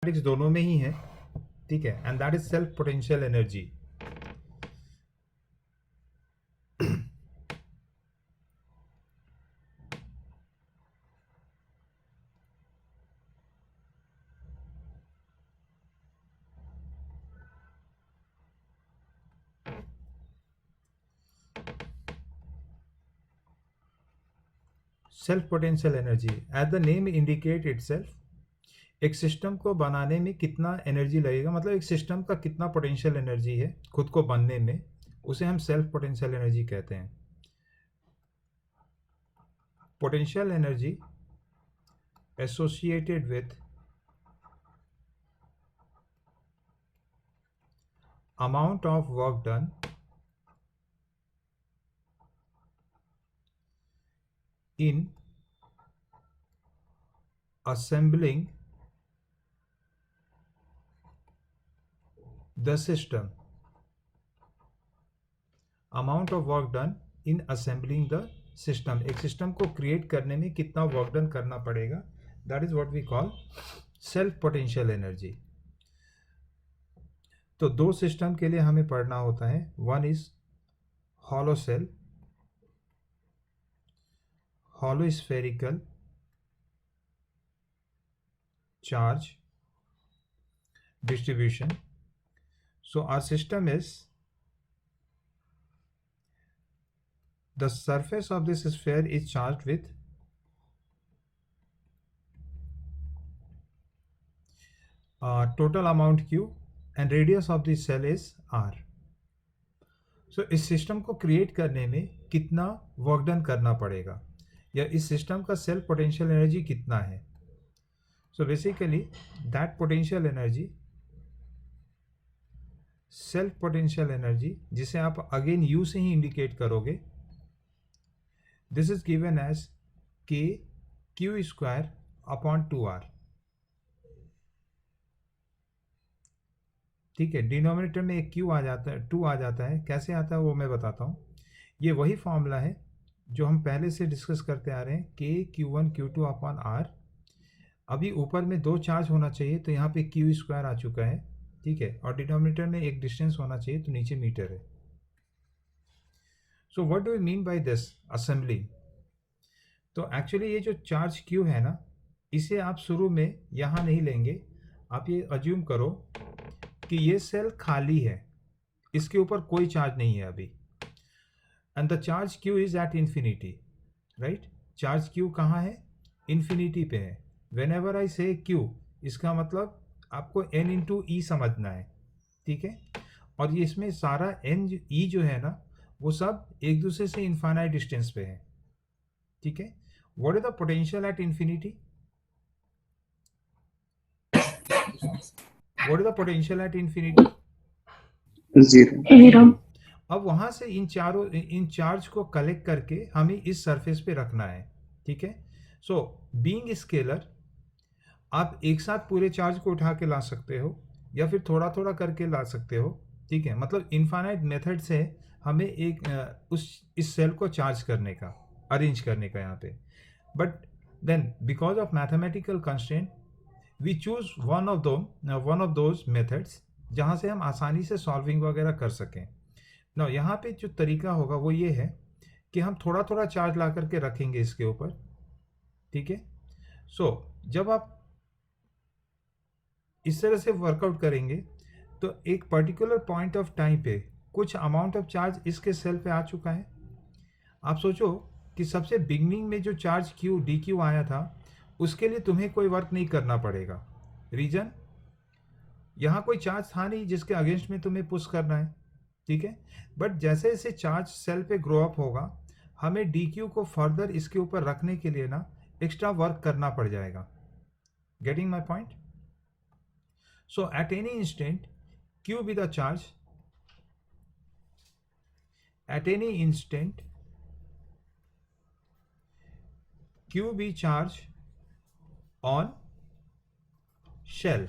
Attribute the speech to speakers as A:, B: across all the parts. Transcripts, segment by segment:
A: Mathematics दोनों में ही है, ठीक है, and that is self potential energy. Self potential energy, as the name indicate itself, एक सिस्टम को बनाने में कितना एनर्जी लगेगा, मतलब एक सिस्टम का कितना पोटेंशियल एनर्जी है खुद को बनने में, उसे हम सेल्फ पोटेंशियल एनर्जी कहते हैं. Potential energy associated with amount of work done in assembling the system. Amount of work done in assembling the system. एक सिस्टम को क्रिएट करने में कितना वर्क डन करना पड़ेगा, that is what we call self potential energy. तो दो system के लिए हमें पढ़ना होता है. One is hollow shell, hollow spherical charge distribution. So our system is, the surface of this sphere is charged with total amount Q and radius of the cell is R. So इस system को create करने में कितना work done करना पड़ेगा, या इस system का सेल्फ पोटेंशियल एनर्जी कितना है. So basically that potential energy, self potential energy, जिसे आप अगेन यू से ही इंडिकेट करोगे, दिस इज गिवन एज के क्यू स्क्वायर अपॉन 2r. ठीक है, डिनोमिनेटर में एक क्यू आ जाता है, 2 आ जाता है. कैसे आता है वो मैं बताता हूँ. ये वही फॉर्मूला है जो हम पहले से डिस्कस करते आ रहे हैं, के Q1 Q2 अपॉन R. अभी ऊपर में 2 चार्ज होना चाहिए, तो यहाँ पे क्यू स्क्वायर आ चुका है, ठीक है, और डिनोमिनेटर में एक डिस्टेंस होना चाहिए, तो नीचे मीटर है. So what do we mean by this assembling. तो एक्चुअली ये जो चार्ज क्यू है ना, इसे आप शुरू में यहाँ नहीं लेंगे. आप ये अज्यूम करो कि ये सेल खाली है, इसके ऊपर कोई चार्ज नहीं है अभी, and the charge Q is at infinity, right. Charge Q कहाँ है, इन्फिनिटी पे है. वेन एवर आई से क्यू, इसका मतलब आपको n इंटू ई समझना है, ठीक है. और ये इसमें सारा n ई जो है ना, वो सब एक दूसरे से इनफाइनाइट डिस्टेंस पे है, ठीक है. What is the potential at infinity, what is the potential at infinity,
B: 0.
A: अब वहां से इन चार्ज को कलेक्ट करके हमें इस सरफेस पे रखना है, ठीक है. सो बीइंग स्केलर, आप एक साथ पूरे चार्ज को उठा के ला सकते हो, या फिर थोड़ा थोड़ा करके ला सकते हो, ठीक है. मतलब इनफाइनाइट मेथड से हमें एक इस सेल को चार्ज करने का, अरेंज करने का यहाँ पे. But then because of mathematical constraint we choose one of those methods जहाँ से हम आसानी से सॉल्विंग वगैरह कर सकें. ना यहाँ पे जो तरीका होगा वो ये है कि हम थोड़ा थोड़ा चार्ज ला करके रखेंगे इसके ऊपर, ठीक है. सो जब आप इस तरह से वर्कआउट करेंगे, तो एक पर्टिकुलर पॉइंट ऑफ टाइम पे कुछ अमाउंट ऑफ चार्ज इसके सेल पे आ चुका है. आप सोचो कि सबसे बिगनिंग में जो चार्ज क्यू डी क्यू आया था, उसके लिए तुम्हें कोई वर्क नहीं करना पड़ेगा. रीजन, यहाँ कोई चार्ज था नहीं जिसके अगेंस्ट में तुम्हें पुश करना है, ठीक है. बट जैसे जैसे चार्ज सेल पे ग्रो अप होगा, हमें डी क्यू को फर्दर इसके ऊपर रखने के लिए ना एक्स्ट्रा वर्क करना पड़ जाएगा. Getting my point. So at any instant Q be the charge, at any instant Q be charge on shell.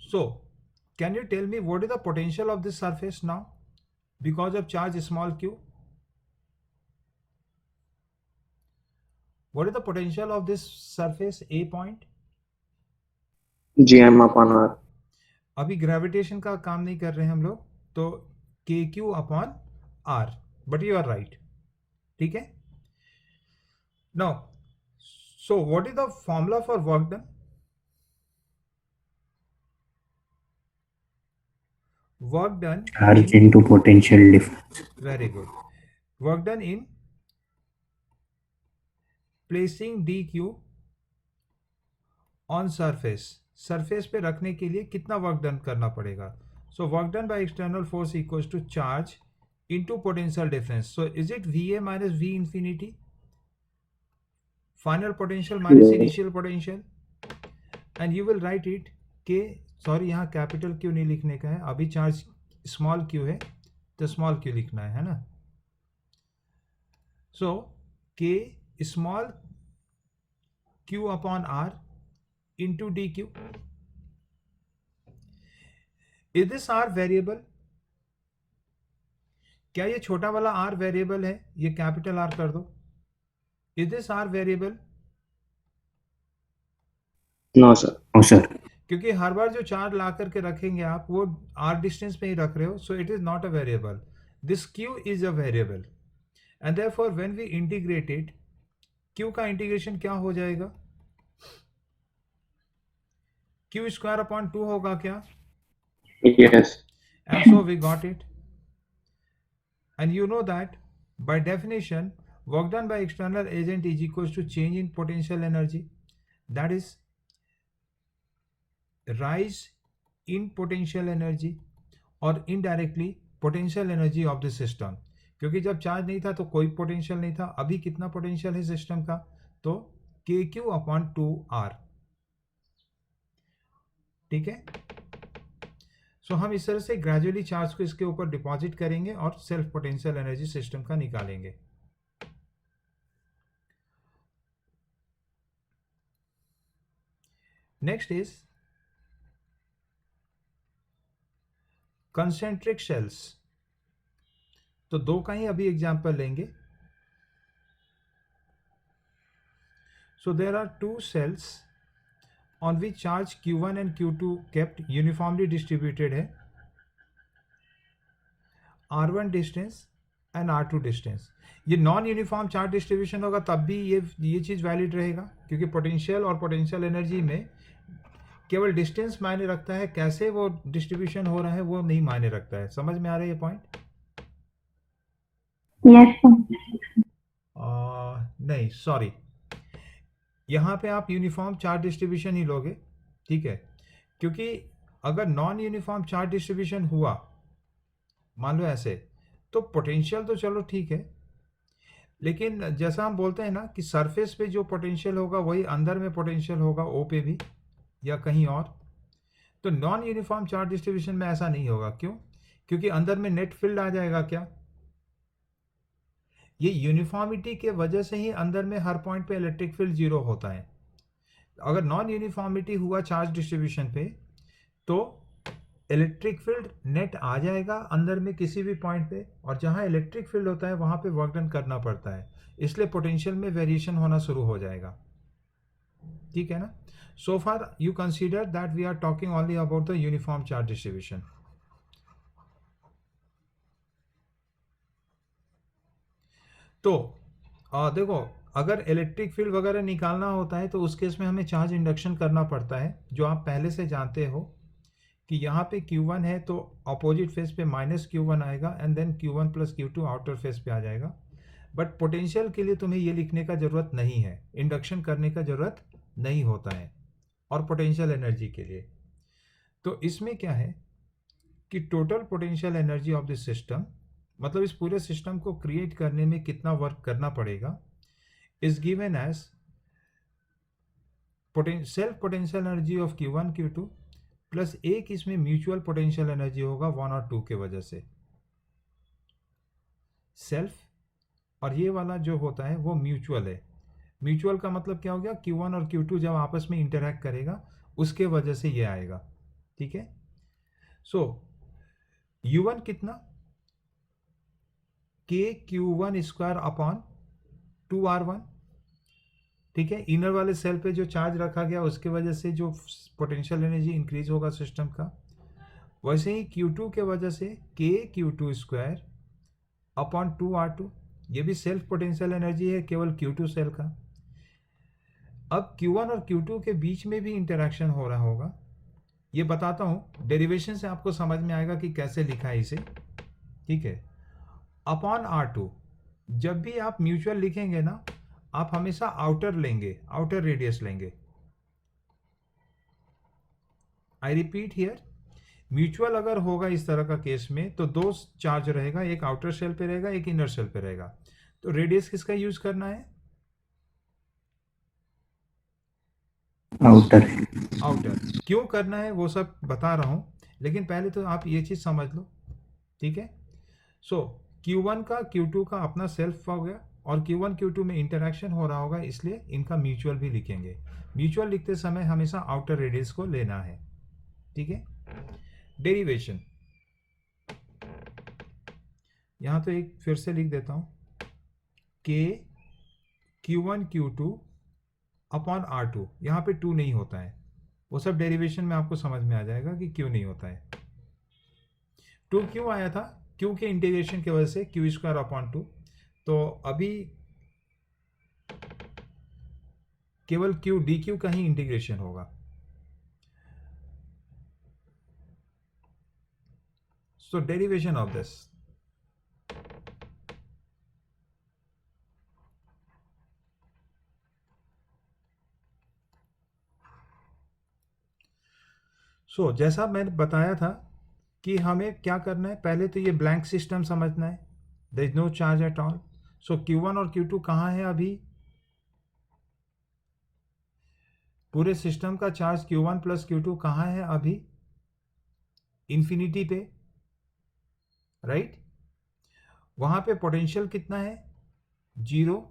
A: So can you tell me what is the potential of this surface now because of charge small q? What is the potential of this surface A point?
B: GM upon R.
A: अभी gravitation का काम नहीं कर रहे हैं हम लोग, तो K Q upon R, but you are right, ठीक है। Now so what is the formula for work done? Work done
B: Charge
A: in,
B: into potential difference.
A: Very good, work done in placing D Q on surface, surface पे रखने के लिए कितना work done करना पड़ेगा? So work done by external force equals to charge into potential difference, so is it V A minus V infinity, final potential minus
B: Yes.
A: Initial potential, and you will write it के, sorry यहाँ capital Q नहीं लिखने का है, अभी charge small Q है तो small Q लिखना है ना। So K small Q upon R into D Q, is this R variable? क्या ये छोटा वाला आर वेरिएबल है? ये कैपिटल आर कर दो, is this R variable?
B: No, sir.
A: No sir, क्योंकि हर बार जो चार्ज ला करके रखेंगे आप वो आर डिस्टेंस पे ही रख रहे हो, so it is not a variable, this Q is a variable, and therefore when we integrate it, Q का इंटीग्रेशन क्या हो जाएगा? क्यू स्क्वायर अपॉन 2 होगा क्या?
B: Yes.
A: And so we got it, and you know that by definition work done by external agent is equals to change in potential energy, that is rise in potential energy और indirectly potential energy of the system, क्योंकि जब charge नहीं था तो कोई potential नहीं था, अभी कितना पोटेंशियल है सिस्टम का? तो के क्यू अपॉन 2 आर, ठीक है। सो हम इस तरह से ग्रेजुअली चार्ज को इसके ऊपर डिपॉजिट करेंगे और सेल्फ पोटेंशियल एनर्जी सिस्टम का निकालेंगे। नेक्स्ट इज कंसेंट्रिक शेल्स, तो दो का ही अभी एग्जांपल लेंगे। So there are two shells on which charge q1 and q2 kept uniformly distributed है, r1 distance and r2 distance. ये नॉन यूनिफॉर्म चार्ज डिस्ट्रीब्यूशन होगा तब भी ये चीज़ वैलिड रहेगा, क्योंकि पोटेंशियल और पोटेंशियल एनर्जी में केवल डिस्टेंस मायने रखता है, कैसे वो डिस्ट्रीब्यूशन हो रहा है वो नहीं मायने रखता है। समझ में आ रहा है ये पॉइंट?
C: यस
A: नहीं सॉरी, यहाँ पे आप यूनिफॉर्म चार्ज डिस्ट्रीब्यूशन ही लोगे, ठीक है, क्योंकि अगर नॉन यूनिफॉर्म चार्ज डिस्ट्रीब्यूशन हुआ, मान लो ऐसे, तो पोटेंशियल तो चलो ठीक है, लेकिन जैसा हम बोलते हैं ना कि सरफेस पे जो पोटेंशियल होगा वही अंदर में पोटेंशियल होगा, ओ पे भी या कहीं और। तो नॉन यूनिफॉर्म चार्ज डिस्ट्रीब्यूशन में ऐसा नहीं होगा, क्यों? क्योंकि अंदर में नेट फील्ड आ जाएगा। क्या ये यूनिफॉर्मिटी के वजह से ही अंदर में हर पॉइंट पे इलेक्ट्रिक फील्ड जीरो होता है। अगर नॉन यूनिफॉर्मिटी हुआ चार्ज डिस्ट्रीब्यूशन पे तो इलेक्ट्रिक फील्ड नेट आ जाएगा अंदर में किसी भी पॉइंट पे, और जहां इलेक्ट्रिक फील्ड होता है वहां पे वर्क डन करना पड़ता है, इसलिए पोटेंशियल में वेरिएशन होना शुरू हो जाएगा, ठीक है ना। So far you consider that we are talking only about the uniform charge distribution. तो देखो, अगर इलेक्ट्रिक फील्ड वगैरह निकालना होता है तो उस केस में हमें चार्ज इंडक्शन करना पड़ता है, जो आप पहले से जानते हो कि यहाँ पे Q1 है तो अपोजिट फेस पे माइनस Q1 आएगा, and then Q1 plus Q2 outer face पे आ जाएगा। बट पोटेंशियल के लिए तुम्हें ये लिखने का ज़रूरत नहीं है, इंडक्शन करने का ज़रूरत नहीं होता है, और पोटेंशियल एनर्जी के लिए तो इसमें क्या है कि total potential energy of this system, मतलब इस पूरे सिस्टम को क्रिएट करने में कितना वर्क करना पड़ेगा, is given as self potential energy of Q1 Q2 plus एक इसमें म्यूचुअल पोटेंशियल एनर्जी होगा 1 और 2 के वजह से सेल्फ, और ये वाला जो होता है वो म्यूचुअल है। म्यूचुअल का मतलब क्या हो गया? Q1 और Q2 जब आपस में इंटरैक्ट करेगा उसके वजह से ये आएगा, ठीक है। सो U1 कितना? k Q1 square upon 2R1, ठीक है, इनर वाले सेल पे जो चार्ज रखा गया उसके वजह से जो पोटेंशियल एनर्जी इंक्रीज होगा सिस्टम का, वैसे ही Q2 के वजह से के Q2 स्क्वायर अपॉन 2R2, ये भी सेल्फ पोटेंशियल एनर्जी है केवल Q2 सेल का। अब Q1 और Q2 के बीच में भी इंटरेक्शन हो रहा होगा, ये बताता हूँ, डेरिवेशन से आपको समझ में आएगा कि कैसे लिखा है इसे। ठीक है, अपॉन R2, जब भी आप म्यूचुअल लिखेंगे ना, आप हमेशा आउटर लेंगे, आउटर रेडियस लेंगे। आई रिपीट हियर, म्यूचुअल अगर होगा इस तरह का केस में तो दो चार्ज रहेगा, एक आउटर सेल पे रहेगा, एक इनर सेल पे रहेगा। तो रेडियस किसका यूज करना है?
B: आउटर।
A: आउटर। क्यों करना है वो सब बता रहा हूं, लेकिन पहले तो आप ये चीज समझ लो। ठीक है, सो Q1 का Q2 का अपना सेल्फ हो गया, और Q1 Q2 में इंटरेक्शन हो रहा होगा, इसलिए इनका म्यूचुअल भी लिखेंगे। म्यूचुअल लिखते समय हमेशा आउटर रेडियस को लेना है। ठीक है, डेरिवेशन यहां तो एक फिर से लिख देता हूं, के Q1 Q2 अपॉन R2, यहां पे 2 नहीं होता है, वो सब डेरिवेशन में आपको समझ में आ जाएगा कि क्यों नहीं होता है। 2 क्यों आया था? क्यू के इंटीग्रेशन की वजह से, क्यू स्क्वायर अपॉन 2। तो अभी केवल क्यू डी क्यू का ही इंटीग्रेशन होगा। सो डेरिवेशन ऑफ दिस, सो जैसा मैंने बताया था कि हमें क्या करना है, पहले तो ये ब्लैंक सिस्टम समझना है, there is no charge at all. So Q1 और Q2 कहाँ है अभी? पूरे सिस्टम का चार्ज Q1 प्लस Q2 कहाँ है अभी? इंफिनिटी पे, राइट? वहां पे पोटेंशियल कितना है? 0।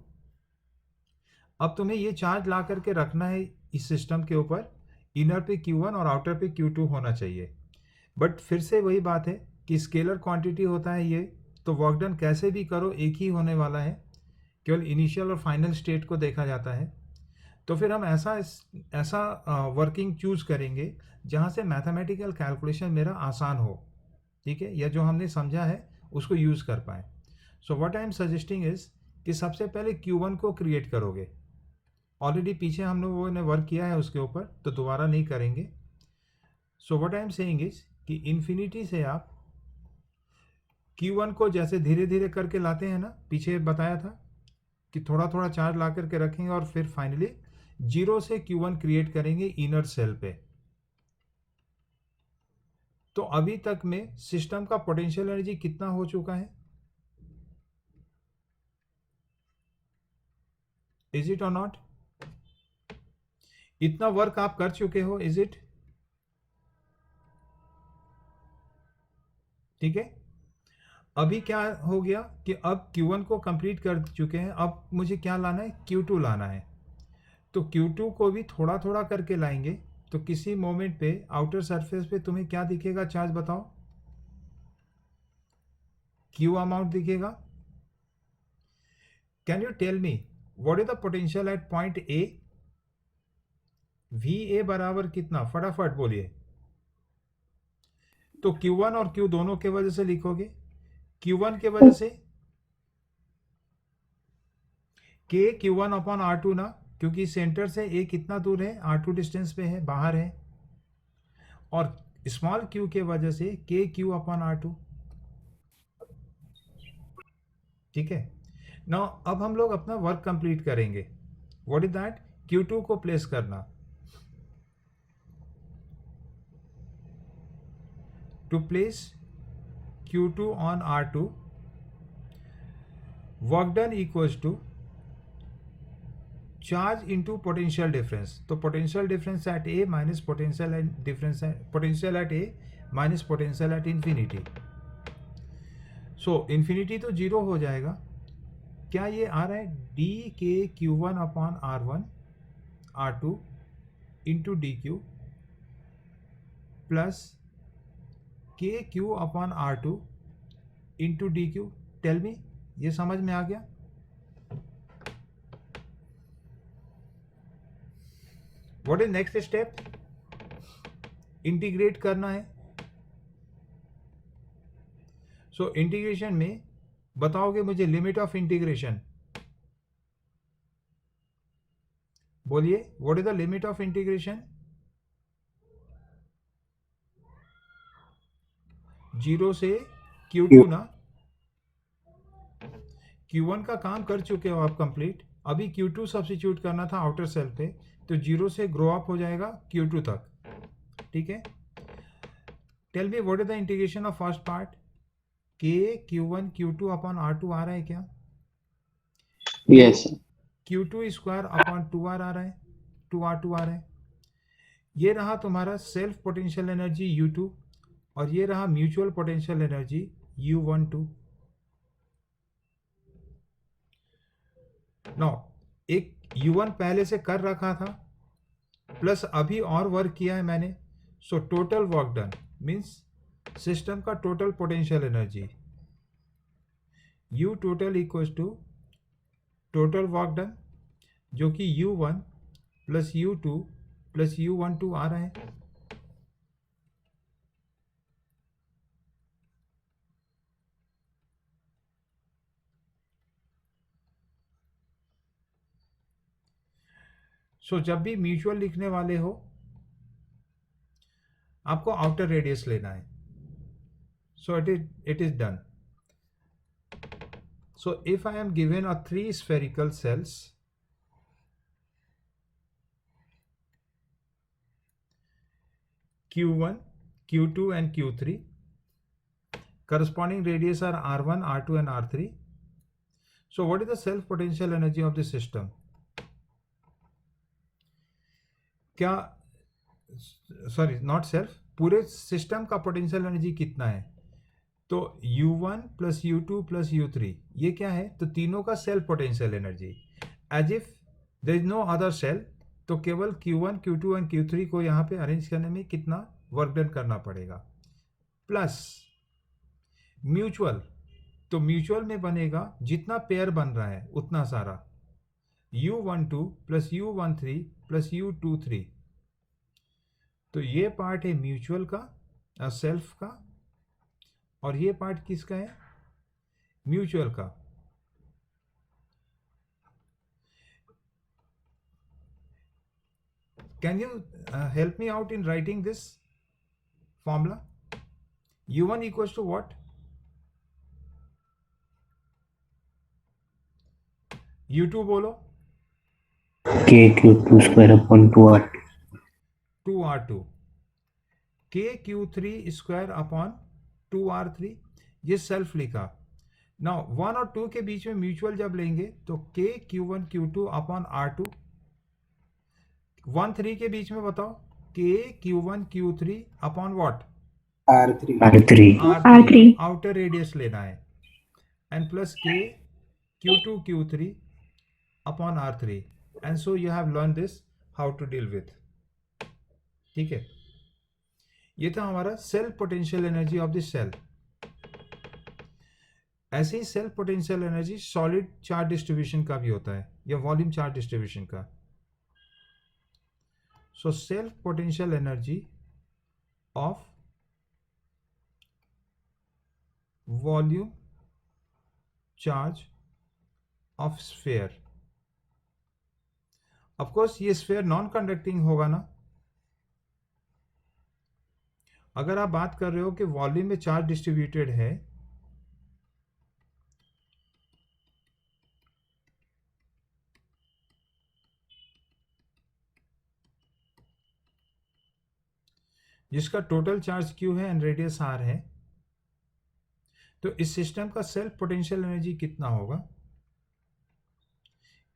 A: अब तुम्हें ये चार्ज ला करके रखना है इस सिस्टम के ऊपर, इनर पे Q1 और आउटर पे Q2 होना चाहिए। बट फिर से वही बात है कि स्केलर क्वांटिटी होता है ये, तो वर्क डन कैसे भी करो एक ही होने वाला है, केवल इनिशियल और फाइनल स्टेट को देखा जाता है। तो फिर हम ऐसा वर्किंग चूज करेंगे जहाँ से मैथमेटिकल कैलकुलेशन मेरा आसान हो। ठीक है, या जो हमने समझा है उसको यूज़ कर पाए। So what I am suggesting is कि सबसे पहले Q1 को क्रिएट करोगे, ऑलरेडी पीछे हम लोगों ने वर्क किया है उसके ऊपर, तो दोबारा नहीं करेंगे। So what I am saying is कि इन्फिनिटी से आप Q1 को जैसे धीरे धीरे करके लाते हैं ना, पीछे बताया था कि थोड़ा थोड़ा चार्ज ला करके रखेंगे और फिर फाइनली 0 से Q1 क्रिएट करेंगे इनर सेल पे। तो अभी तक में सिस्टम का पोटेंशियल एनर्जी कितना हो चुका है? इज इट और नॉट? इतना वर्क आप कर चुके हो, इज इट? ठीक है, अभी क्या हो गया कि अब Q1 को कंप्लीट कर चुके हैं, अब मुझे क्या लाना है? Q2 लाना है। तो Q2 को भी थोड़ा थोड़ा करके लाएंगे, तो किसी मोमेंट पे आउटर सरफेस पे तुम्हें क्या दिखेगा चार्ज बताओ? Q अमाउंट दिखेगा। Can you tell me what is the potential at point A? VA बराबर कितना, फटाफट बोलिए। तो Q1 और Q दोनों के वजह से लिखोगे, Q1 के वजह से K Q1 अपॉन R2 ना, क्योंकि सेंटर से A कितना दूर है? R2 डिस्टेंस पे है, बाहर है। और स्मॉल q के वजह से K Q अपॉन R2। ठीक है, ना अब हम लोग अपना वर्क कंप्लीट करेंगे। What is that? Q2 को प्लेस करना, to place Q2 on R2, work done equals to charge into potential difference. तो potential difference at A minus potential difference, potential at A minus potential at infinity. So infinity तो 0 हो जाएगा। क्या ये आ रहा है? D K Q1 upon R1 R2 into D Q plus K Q upon R2 into D Q. Tell me, ये समझ में आ गया? What is next step? Integrate करना है। सो इंटीग्रेशन में बताओगे मुझे लिमिट ऑफ इंटीग्रेशन, बोलिए what is the limit of integration? 0 से Q2 ना, Q1 का काम कर चुके हो आप कंप्लीट, अभी Q2 सब्स्टिट्यूट करना था आउटर सेल पे, तो 0 से ग्रो अप हो जाएगा Q2 तक, ठीक है। Tell me what is the integration of first part? K Q1 Q2 upon R2 आ रहा है क्या?
B: Yes.
A: Q2 square upon 2R आ रहा है, 2R2 आ रहा है। ये रहा तुम्हारा सेल्फ पोटेंशियल एनर्जी U2 और ये रहा mutual potential energy U12। No, एक U1 पहले से कर रखा था प्लस अभी और वर्क किया है मैंने, so total work done means system का total potential energy U total equals to total work done, जो कि U1 plus U2 plus U12 आ रहा है। सो जब भी म्यूचुअल लिखने वाले हो आपको आउटर रेडियस लेना है। सो it is done. So if I am given a 3 spherical cells, Q1, Q2 and Q3, corresponding radius are R1, R2 and R3. So what is the self potential energy of the system? क्या, sorry not self, पूरे system का potential energy कितना है? तो U1 plus U2 plus U3 ये क्या है? तो तीनों का self potential energy, as if there is no other shell, तो केवल Q1 Q2 एंड Q3 को यहाँ पे अरेंज करने में कितना वर्क डन करना पड़ेगा, प्लस म्यूचुअल, तो म्यूचुअल में बनेगा जितना पेयर बन रहा है उतना सारा, U12 plus U13 plus U23, तो ये पार्ट है म्यूचुअल का, सेल्फ का, और ये पार्ट किसका है? म्यूचुअल का। Can you help me out in writing this formula? U1 equals to what? U2 बोलो।
B: K Q2 square upon 2R2.
A: 2R2, K Q3 square upon 2R3, ये सेल्फ लिखा। नाउ 1 और 2 के बीच में म्यूचुअल जब लेंगे तो K Q1 Q2 upon R2, 1 3 के बीच में बताओ K Q1 Q3 upon what?
B: R3.
A: R3, outer radius लेना है, and plus K Q2 Q3 upon R3, and so you have learn this how to deal with, ठीक है। ये था हमारा self potential energy of the cell. ऐसे ही self potential energy solid charge distribution का भी होता है या वॉल्यूम चार्ज डिस्ट्रीब्यूशन का। So self potential energy of volume charge of sphere, of course ये स्फीयर नॉन कंडक्टिंग होगा ना। अगर आप बात कर रहे हो कि वॉल्यूम में चार्ज डिस्ट्रीब्यूटेड है, जिसका टोटल चार्ज Q है एंड रेडियस R है, तो इस सिस्टम का सेल्फ पोटेंशियल एनर्जी कितना होगा?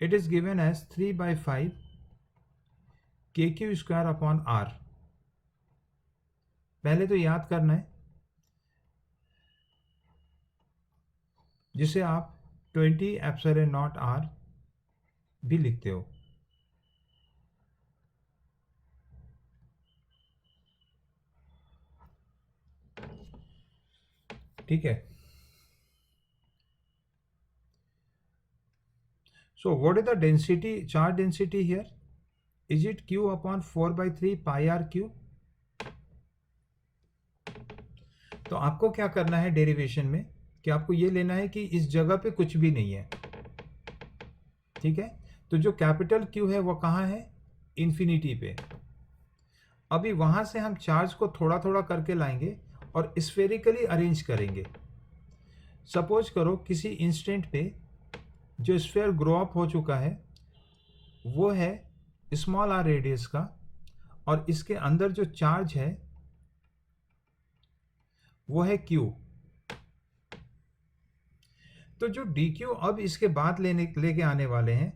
A: It is given as 3/5 KQ square upon R। पहले तो याद करना है, जिसे आप 20 एप्सिलॉन नॉट R भी लिखते हो, ठीक है। So what is the density, charge density here? Is it Q upon 4/3 pi R cube? तो आपको क्या करना है डेरिवेशन में कि आपको ये लेना है कि इस जगह पे कुछ भी नहीं है, ठीक है। तो जो कैपिटल क्यू है वो कहाँ है? इन्फिनिटी पे। अभी वहां से हम चार्ज को थोड़ा थोड़ा करके लाएंगे और स्फेरिकली अरेंज करेंगे। सपोज करो किसी इंस्टेंट पे जो स्फेयर ग्रो अप हो चुका है वो है स्मॉल आर रेडियस का, और इसके अंदर जो चार्ज है वो है क्यू। तो जो डी क्यू अब इसके बाद लेके आने वाले हैं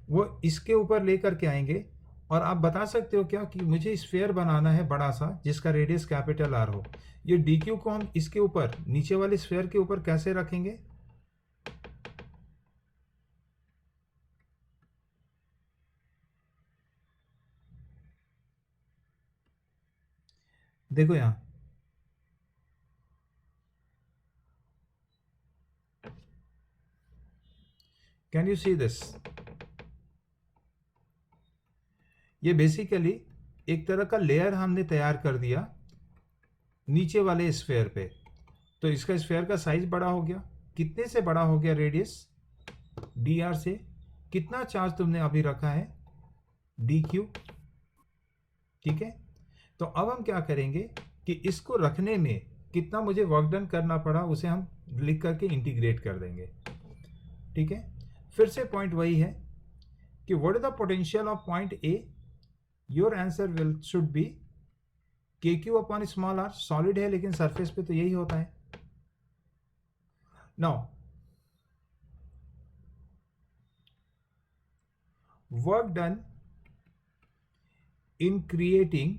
A: वो इसके ऊपर लेकर के आएंगे, और आप बता सकते हो क्या कि मुझे स्फेयर बनाना है बड़ा सा जिसका रेडियस कैपिटल आर हो। ये डी क्यू को हम इसके ऊपर नीचे वाले स्फेयर के ऊपर कैसे रखेंगे? देखो यहां, कैन यू सी दिस? ये बेसिकली एक तरह का लेयर हमने तैयार कर दिया नीचे वाले स्फेयर पे। तो इसका स्फेयर का साइज बड़ा हो गया। कितने से बड़ा हो गया रेडियस? डी आर से। कितना चार्ज तुमने अभी रखा है? डी क्यू, ठीक है। तो अब हम क्या करेंगे कि इसको रखने में कितना मुझे वर्क डन करना पड़ा उसे हम लिख करके इंटीग्रेट कर देंगे, ठीक है। फिर से पॉइंट वही है कि what is the potential of point A? Your answer will should be K Q upon small R. Solid है लेकिन सरफेस पे तो यही होता है। Now work done in creating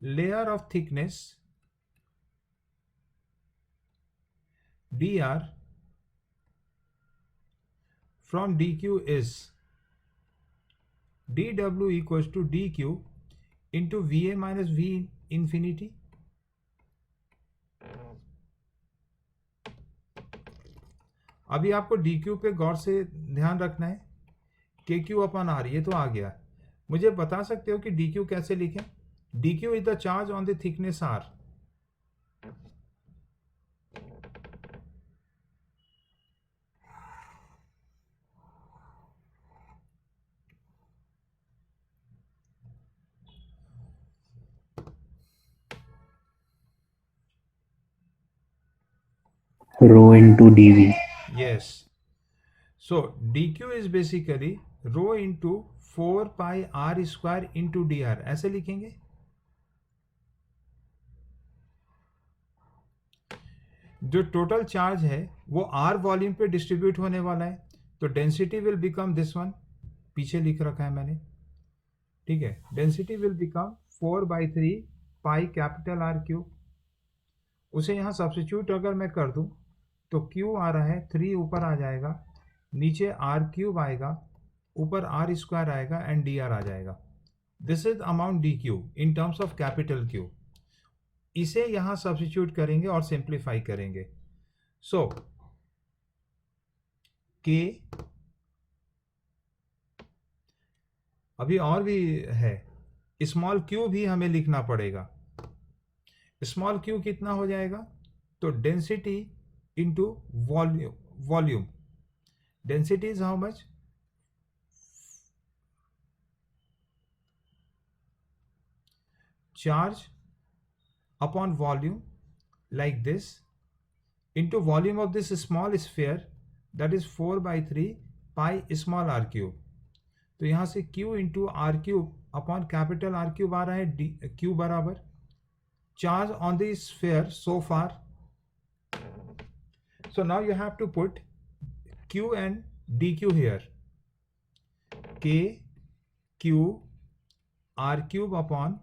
A: layer of thickness dr from dq is dw equals to dq into va minus v infinity। अभी आपको dq पे गौर से ध्यान रखना है। के क्यू अपन आर ये तो आ गया। मुझे बता सकते हो कि डी क्यू कैसे लिखें? D Q is the charge on the thickness R.
B: Rho into dV.
A: Yes. So dq is basically rho into 4 pi r square into dr, ऐसे लिखेंगे। जो टोटल चार्ज है वो r वॉल्यूम पे डिस्ट्रीब्यूट होने वाला है, तो density will become this one, पीछे लिख रखा है मैंने, ठीक है। Density will become 4/3 pi capital R cube. उसे यहाँ सब्स्टिट्यूट अगर मैं कर दूं तो क्यू आ रहा है 3 ऊपर आ जाएगा, नीचे आर क्यूब आएगा, ऊपर आर स्क्वायर आएगा एंड डी आर आ जाएगा। This is amount D Q in terms of capital Q. इसे यहां सब्स्टिट्यूट करेंगे और सिंप्लीफाई करेंगे। सो के, अभी और भी है, स्मॉल क्यू भी हमें लिखना पड़ेगा। स्मॉल क्यू कितना हो जाएगा? तो density into volume. Density is how much? Charge upon volume like this into volume of this small sphere, that is 4/3 pi small r cube। तो यहां से q into R cube upon capital R cube आ रहा है q बराबर charge on the sphere so far. So now you have to put q and dq here, k q r cube upon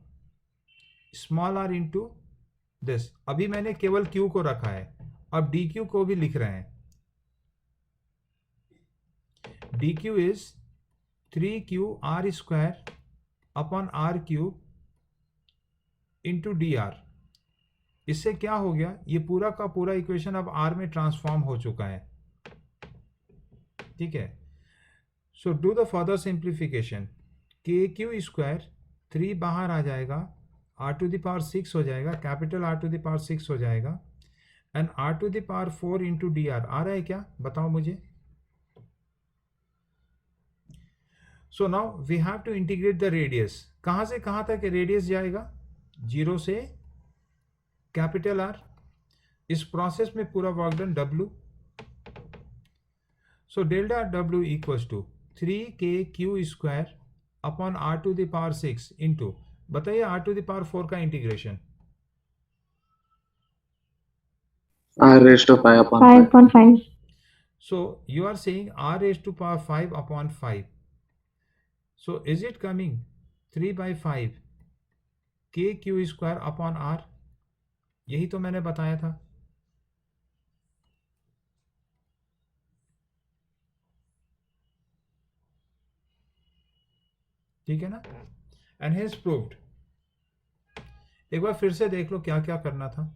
A: small R into this. अभी मैंने केवल q को रखा है, अब dq को भी लिख रहे हैं। dq is 3q r square upon r cube into D are. इससे क्या हो गया? ये पूरा का पूरा इक्वेशन अब r में ट्रांसफॉर्म हो चुका है, ठीक है। So do the further simplification, के क्यू स्क्वायर 3 बाहर आ जाएगा, आर टू द पावर 6 हो जाएगा, capital R to the power 6 हो जाएगा, and R to the power 4 into D R आ रहा है क्या, बताओ मुझे। So now we have to integrate the radius, कहाँ से कहाँ तक रेडियस जाएगा, 0 से कैपिटल आर। इस प्रोसेस में पूरा work done W। So delta W equals to 3k square upon R to the power 6 into, बताइए आर टू द पावर 4 का integration,
B: R raised to 5 upon 5.
C: 5.5.
A: so you are saying r raised to power 5 upon 5, so is it coming 3 by 5 k square upon r, यही तो मैंने बताया था। ठीक है ना, एंड हेज प्रूव्ड। एक बार फिर से देख लो क्या क्या करना था।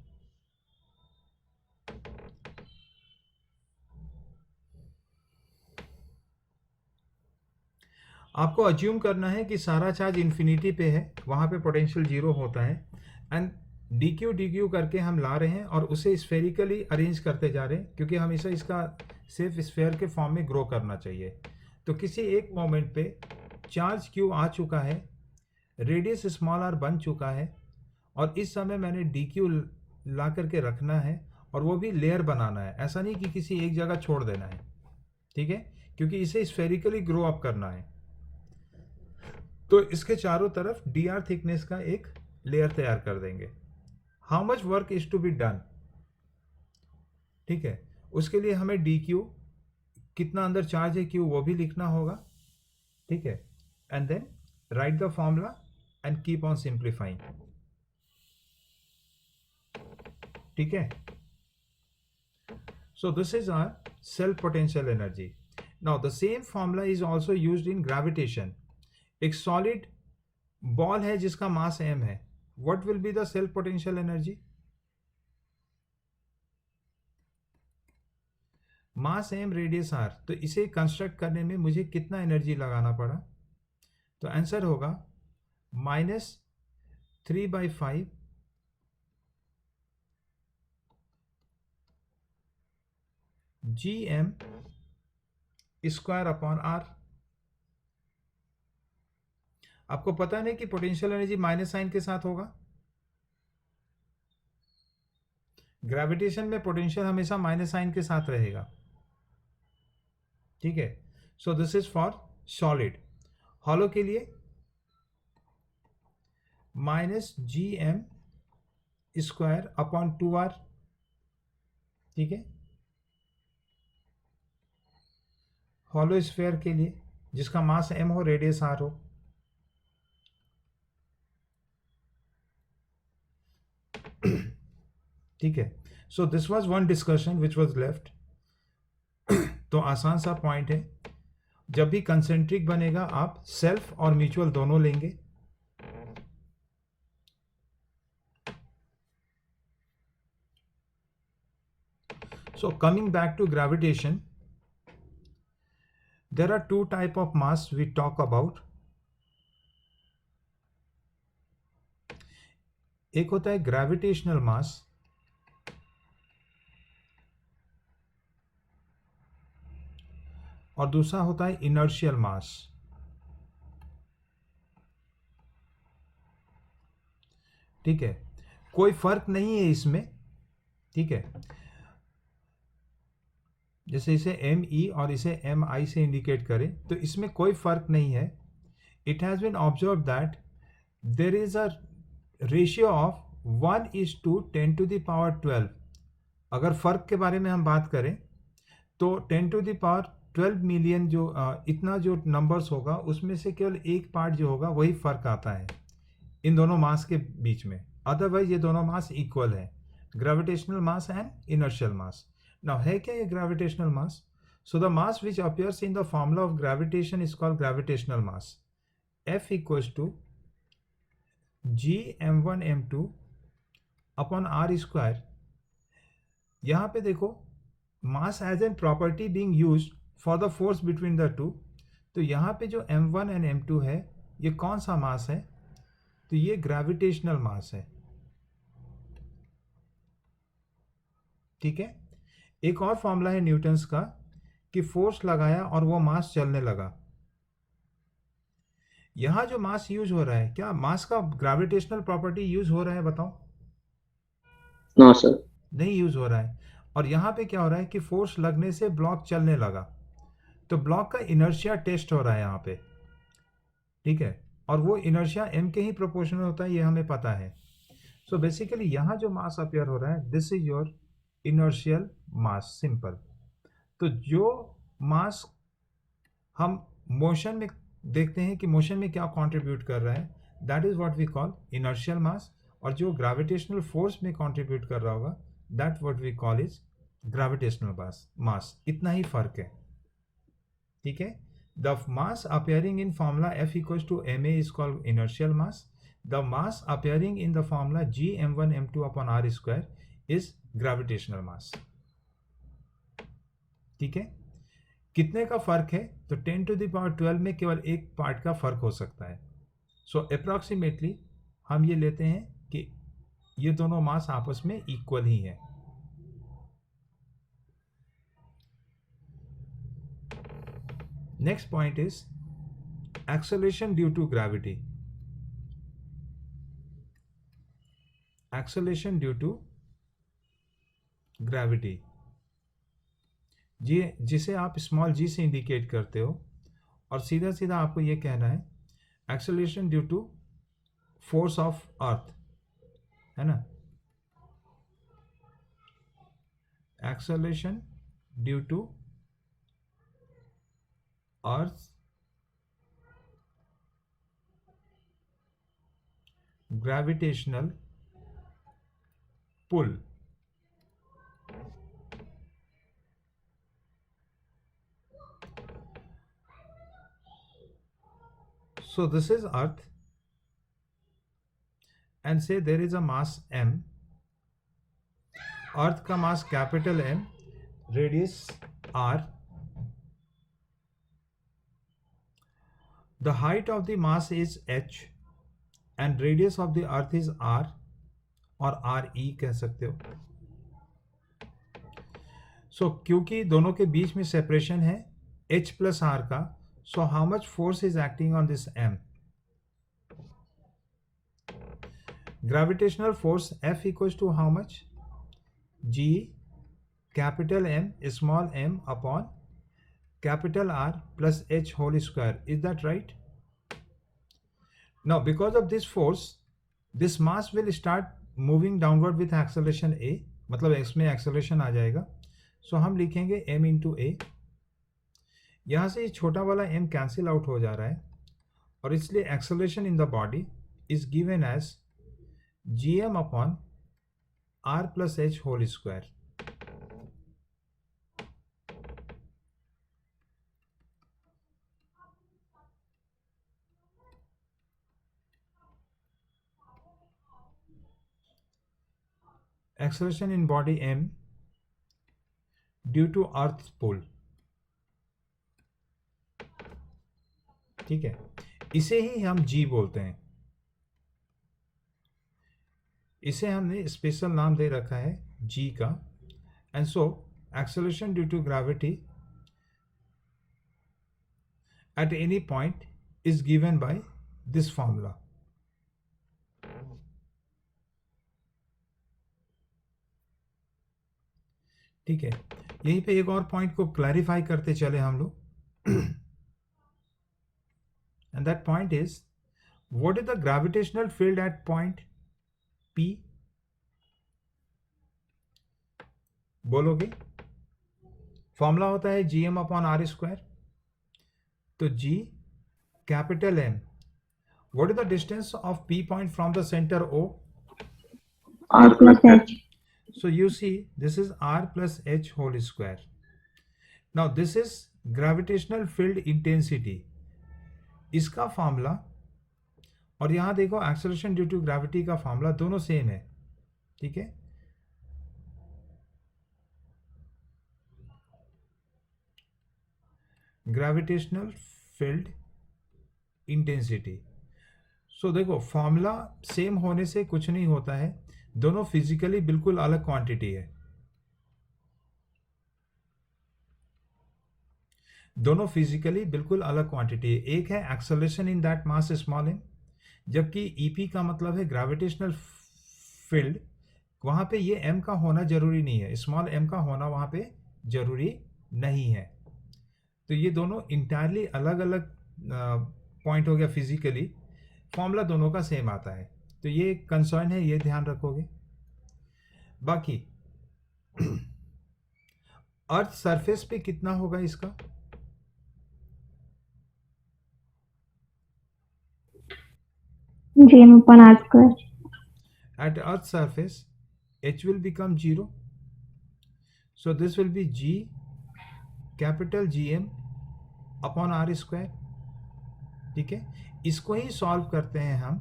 A: आपको अज्यूम करना है कि सारा चार्ज इन्फिनिटी पे है, वहां पे पोटेंशियल 0 होता है, एंड डी क्यू करके हम ला रहे हैं और उसे स्फेरिकली अरेंज करते जा रहे हैं, क्योंकि हमेशा इसका सिर्फ स्फेयर के फॉर्म में ग्रो करना चाहिए। तो किसी एक मोमेंट पे चार्ज क्यू आ चुका है, रेडियस स्मॉल आर बन चुका है, और इस समय मैंने डी क्यू ला करके रखना है, और वो भी लेयर बनाना है, ऐसा नहीं कि किसी एक जगह छोड़ देना है। ठीक है, क्योंकि इसे स्फेरिकली ग्रो अप करना है, तो इसके चारों तरफ डी आर थिकनेस का एक लेयर तैयार कर देंगे। How much work is to be done, ठीक है, उसके लिए हमें डी क्यू, कितना अंदर चार्ज है क्यू, वो भी लिखना होगा। ठीक है, and then write the formula and keep on simplifying. ठीक है, so this is our self potential energy. Now the same formula is also used in gravitation. एक सॉलिड बॉल है जिसका मास m है, what will be the self potential energy? Mass m radius r, तो इसे construct करने में मुझे कितना एनर्जी लगाना पड़ा, तो आंसर होगा -3/5 gm स्क्वायर अपॉन आर। आपको पता नहीं कि पोटेंशियल एनर्जी माइनस साइन के साथ होगा, ग्रेविटेशन में पोटेंशियल हमेशा माइनस साइन के साथ रहेगा। ठीक है, so this is for solid. Hollow के लिए -gm स्क्वायर अपॉन 2r। ठीक है, हॉलो स्फेयर के लिए जिसका मास m हो, रेडियस r हो। ठीक है, so this was one discussion which was left. तो आसान सा पॉइंट है, जब भी कंसेंट्रिक बनेगा आप सेल्फ और म्यूचुअल दोनों लेंगे। So coming back to gravitation, there are two type of mass we talk about. एक होता है ग्रेविटेशनल मास, और दूसरा होता है इनर्शियल मास। ठीक है, कोई फर्क नहीं है इसमें। ठीक है, जैसे इसे ME और इसे MI से इंडिकेट करें, तो इसमें कोई फर्क नहीं है। It has been observe that there is a ratio of 1:10⁻12। अगर फर्क के बारे में हम बात करें तो 10⁻12 मिलियन जो इतना जो नंबर्स होगा, उसमें से केवल एक पार्ट जो होगा वही फर्क आता है इन दोनों मास के बीच में। अदरवाइज ये दोनों मास इक्वल है, gravitational mass and inertial mass. Now है क्या ये gravitational mass? So the mass which appears in the formula of gravitation is called gravitational mass. F equals to gm1 m2 upon r square. यहाँ पे देखो, mass as a property being used for the force between the two. तो यहाँ पे जो m1 and m2 है ये कौन सा मास है? तो ये ग्रेविटेशनल मास है, ठीक है। एक और फॉर्मूला है न्यूटन्स का कि फोर्स लगाया और वो मास चलने लगा। यहां जो मास यूज हो रहा है, क्या मास का ग्रेविटेशनल प्रॉपर्टी यूज हो रहा है बताओ?
B: No sir.
A: नहीं यूज हो रहा है। और यहां पे क्या हो रहा है कि फोर्स लगने से ब्लॉक चलने लगा, तो ब्लॉक का इनर्शिया टेस्ट हो रहा है यहाँ पे, ठीक है। और वो इनर्शिया m के ही प्रोपोर्शनल होता है, ये हमें पता है। सो बेसिकली यहाँ जो मास अपेयर हो रहा है, this is your inertial mass, simple. तो जो मास हम मोशन में देखते हैं कि मोशन में क्या कंट्रीब्यूट कर रहा है, that is what we call inertial mass. और जो ग्रेविटेशनल फोर्स में कंट्रीब्यूट कर रहा होगा, that what we call is gravitational mass. इतना ही फर्क है, ठीक है। The mass appearing in formula F equals to ma is called inertial mass. The mass appearing in the formula g m1 m2 upon r square is gravitational mass, ठीक है। कितने का फर्क है? तो 10 टू द पावर 12 में केवल एक पार्ट का फर्क हो सकता है। सो अप्रॉक्सीमेटली हम ये लेते हैं कि ये दोनों मास आपस में इक्वल ही है। Next point is acceleration due to gravity. Acceleration due to gravity G, जिसे आप स्मॉल g से इंडिकेट करते हो, और सीधा सीधा आपको ये कहना है acceleration due to force of earth, है ना। Acceleration due to earth gravitational pull. So this is earth, and say there is a mass m, अर्थ का mass capital M, radius r, the height of the mass is h and radius of the earth is r, और re कह सकते हो। सो क्योंकि दोनों के बीच में separation है h प्लस r का, so how much force is acting on this m? Gravitational force F equals to how much? g capital M small m upon capital R plus h whole square. Is that right? Now because of this force, this mass will start moving downward with acceleration a, मतलब इसमें acceleration आ जाएगा। So हम लिखेंगे m into a। यहाँ से ये छोटा वाला m cancel out हो जा रहा है, और इसलिए acceleration in the body is given as gm upon r plus h whole square। Acceleration in body m due to earth's pull, ठीक है। इसे ही हम g बोलते हैं। इसे हमने स्पेशल नाम दे रखा है g का। And so acceleration due to gravity at any point is given by this formula. ठीक है, यहीं पे एक और पॉइंट को क्लैरिफाई करते चले हम लोग। And that point is what is the gravitational field at point P? बोलोगे? फॉर्मूला होता है gm अपॉन r स्क्वायर। तो g capital M, what is the distance of P point from the centre O?
B: R plus H।
A: So you see this is r plus h whole square. Now this is gravitational field intensity, इसका formula, और यहां देखो acceleration due to gravity का formula, दोनों same है, ठीक है। Gravitational field intensity. सो देखो फॉर्मूला सेम होने से कुछ नहीं होता है, दोनों फिजिकली बिल्कुल अलग क्वांटिटी है, दोनों फिजिकली बिल्कुल अलग क्वांटिटी है। एक है acceleration in that mass small m, जबकि ईपी का मतलब है ग्रेविटेशनल फील्ड, वहां पे ये m का होना जरूरी नहीं है, स्मॉल m का होना वहां पे जरूरी नहीं है। तो ये दोनों इंटायरली अलग अलग पॉइंट हो गया फिजिकली, फॉर्मूला दोनों का सेम आता है। तो ये कंसर्न है, ये ध्यान रखोगे। बाकी अर्थ सरफेस पे कितना होगा इसका,
B: GM upon R square.
A: at earth surface h will become 0, so this will be g capital GM upon r square। ठीक है, इसको ही सॉल्व करते हैं हम,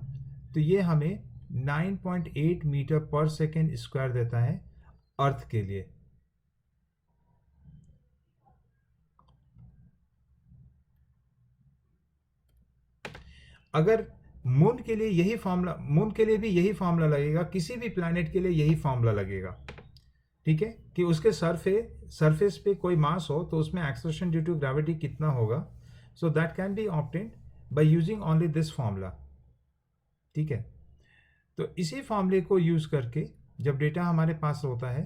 A: तो ये हमें 9.8 मीटर पर सेकेंड स्क्वायर देता है अर्थ के लिए। अगर मून के लिए यही फॉर्मूला, मून के लिए भी यही फॉर्मूला लगेगा, किसी भी प्लैनेट के लिए यही फॉर्मूला लगेगा। ठीक है, कि उसके सरफेस पे कोई मास हो तो उसमें एक्सेलरेशन ड्यू टू ग्रेविटी कितना होगा, so that can be obtained by using only this formula. ठीक है, तो इसी फॉर्मूले को यूज करके जब डेटा हमारे पास होता है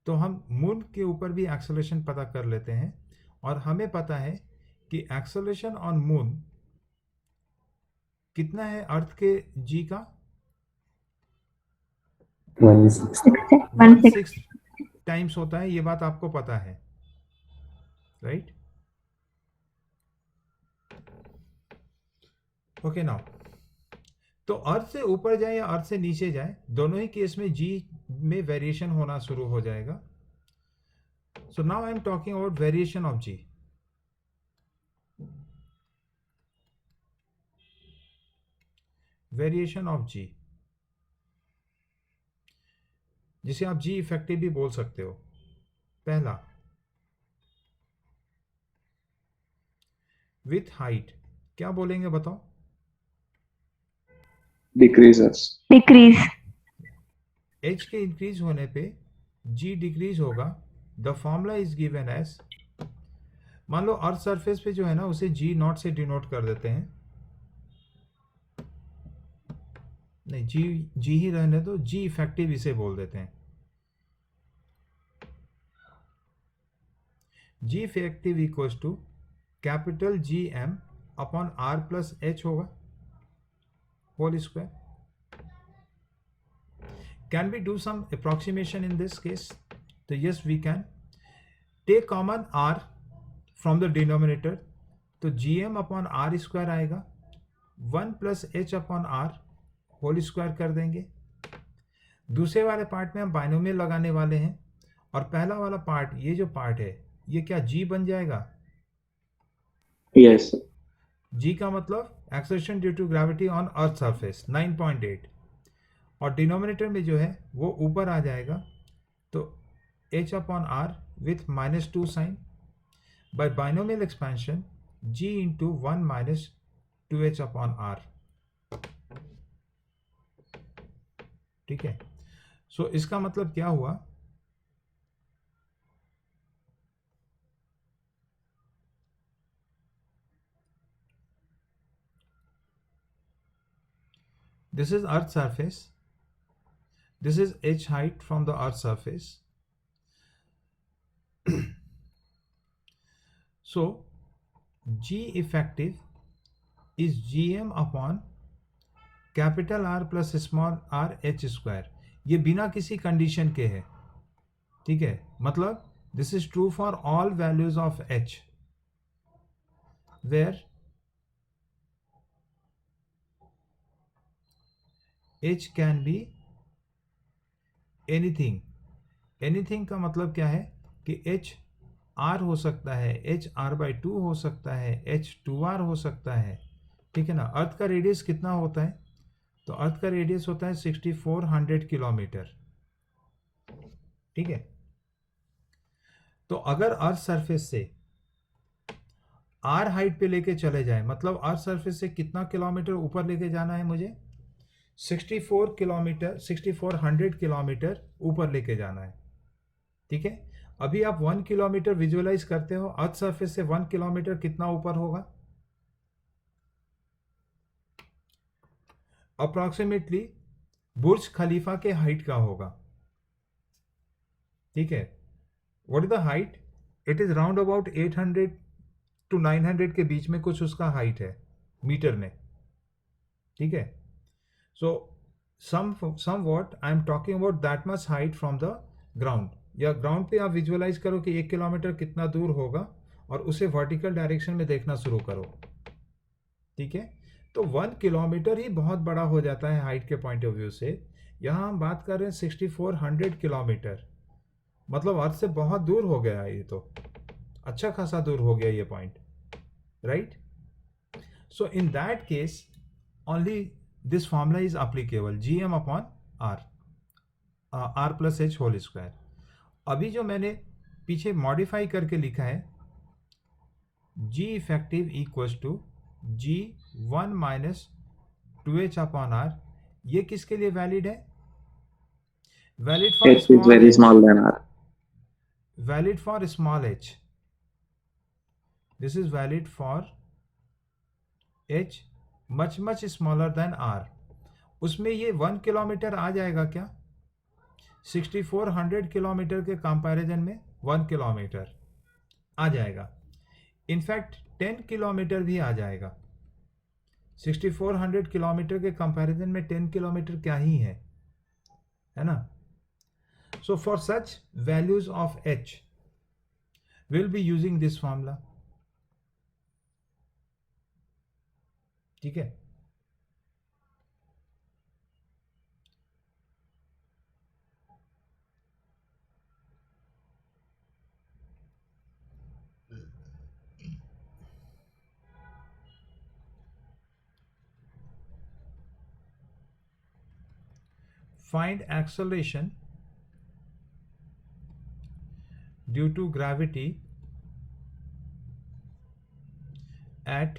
A: तो हम मून के ऊपर भी एक्सेलरेशन पता कर लेते हैं, और हमें पता है कि एक्सेलरेशन ऑन मून कितना है अर्थ के जी का, 1/6 टाइम्स होता है, ये बात आपको पता है, राइट? ओके नाउ, तो अर्थ से ऊपर जाए या अर्थ से नीचे जाए, दोनों ही केस में जी में वेरिएशन होना शुरू हो जाएगा। So now I am talking about variation of G. Variation of G, जिसे आप जी इफेक्टिव भी बोल सकते हो। पहला, विथ हाइट क्या बोलेंगे बताओ?
B: Decreases.
C: Decrease.
A: एच के इंक्रीज होने पे जी डिक्रीज होगा। The formula is given as, मान लो अर्थ सरफेस पे जो है ना उसे जी नॉट से डिनोट कर देते हैं, नहीं जी ही रहने दो, जी इफेक्टिव इसे बोल देते हैं। G effective equals to capital G M upon R plus H होगा whole square. Can we do some approximation in this case? तो yes we can. Take common R from the denominator, तो G M upon R square आएगा, 1 plus H upon R whole square कर देंगे। दूसरे वाले part में हम binomial लगाने वाले हैं, और पहला वाला पार्ट, ये जो पार्ट है ये क्या जी बन जाएगा?
B: Yes.
A: जी का मतलब acceleration due to gravity on earth surface 9.8, और डिनोमिनेटर में जो है वो ऊपर आ जाएगा, तो h upon R with -2 sign, by binomial expansion g into 1 minus 2h upon R. ठीक है, सो इसका मतलब क्या हुआ? This is earth surface, this is h height from the earth surface. So g effective is gm upon capital R plus small r h square, ये बिना किसी condition के है। ठीक है, मतलब this is true for all values of h, where h can be anything. Anything का मतलब क्या है कि h r हो सकता है, h r/2 हो सकता है, h 2r हो सकता है। ठीक है ना? अर्थ का रेडियस कितना होता है? तो अर्थ का रेडियस होता है 6400 किलोमीटर। ठीक है, तो अगर अर्थ सरफेस से आर हाइट पे लेके चले जाए, मतलब अर्थ सरफेस से कितना किलोमीटर ऊपर लेके जाना है मुझे? 64 किलोमीटर, 6400 किलोमीटर ऊपर लेके जाना है। ठीक है, अभी आप 1 किलोमीटर विजुअलाइज करते हो, अर्थ सरफेस से 1 किलोमीटर कितना ऊपर होगा? अप्रॉक्सीमेटली बुर्ज खलीफा के हाइट का होगा। ठीक है, what is the height? It is round about 800 to 900 के बीच में कुछ उसका हाइट है मीटर में। ठीक है, सो somewhat I am talking about that much height from the ground, या ग्राउंड पे आप विजुअलाइज करो कि 1 किलोमीटर कितना दूर होगा और उसे वर्टिकल डायरेक्शन में देखना शुरू करो। ठीक है, तो 1 किलोमीटर ही बहुत बड़ा हो जाता है हाइट के पॉइंट ऑफ व्यू से। यहाँ हम बात कर रहे हैं 6400 किलोमीटर, मतलब अर्थ से बहुत दूर हो गया है ये, तो अच्छा खासा दूर हो गया ये point, right? So in that case only this formula is applicable, gm upon R, R plus H whole square. अभी जो मैंने पीछे मॉडिफाई करके लिखा है, G effective equals to G1 minus 2h upon R, ये किसके लिए वैलिड है? Valid for
B: H is
A: small
B: very
A: H,
B: small than R.
A: Valid for small H, this is valid for H much much smaller than R. उसमें ये 1 kilometre आ जाएगा क्या? 6400 kilometre के comparison में 1 किलोमीटर आ जाएगा, इनफैक्ट 10 किलोमीटर भी आ जाएगा। 6400 किलोमीटर के कंपैरिजन में 10 किलोमीटर क्या ही है ना? So for such values of h will be using this formula. ठीक है, find acceleration due to gravity at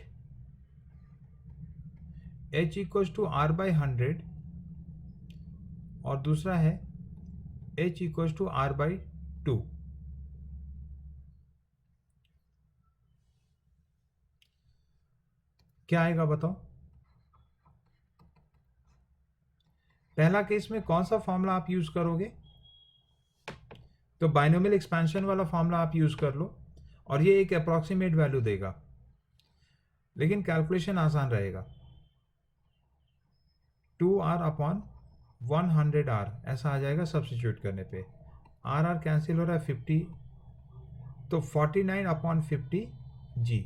A: h equals to r by 100 और दूसरा है h equals to r by 2। क्या आएगा बताओ? पहला केस में कौन सा फॉर्मूला आप यूज करोगे? तो बाइनोमियल एक्सपेंशन वाला फॉर्मूला आप यूज कर लो और ये एक अप्रॉक्सीमेट वैल्यू देगा, लेकिन कैलकुलेशन आसान रहेगा। 2r अपॉन 100r ऐसा आ जाएगा सब्स्टिट्यूट करने पे। आर कैंसिल हो रहा है 50, तो 49 अपॉन 50 g।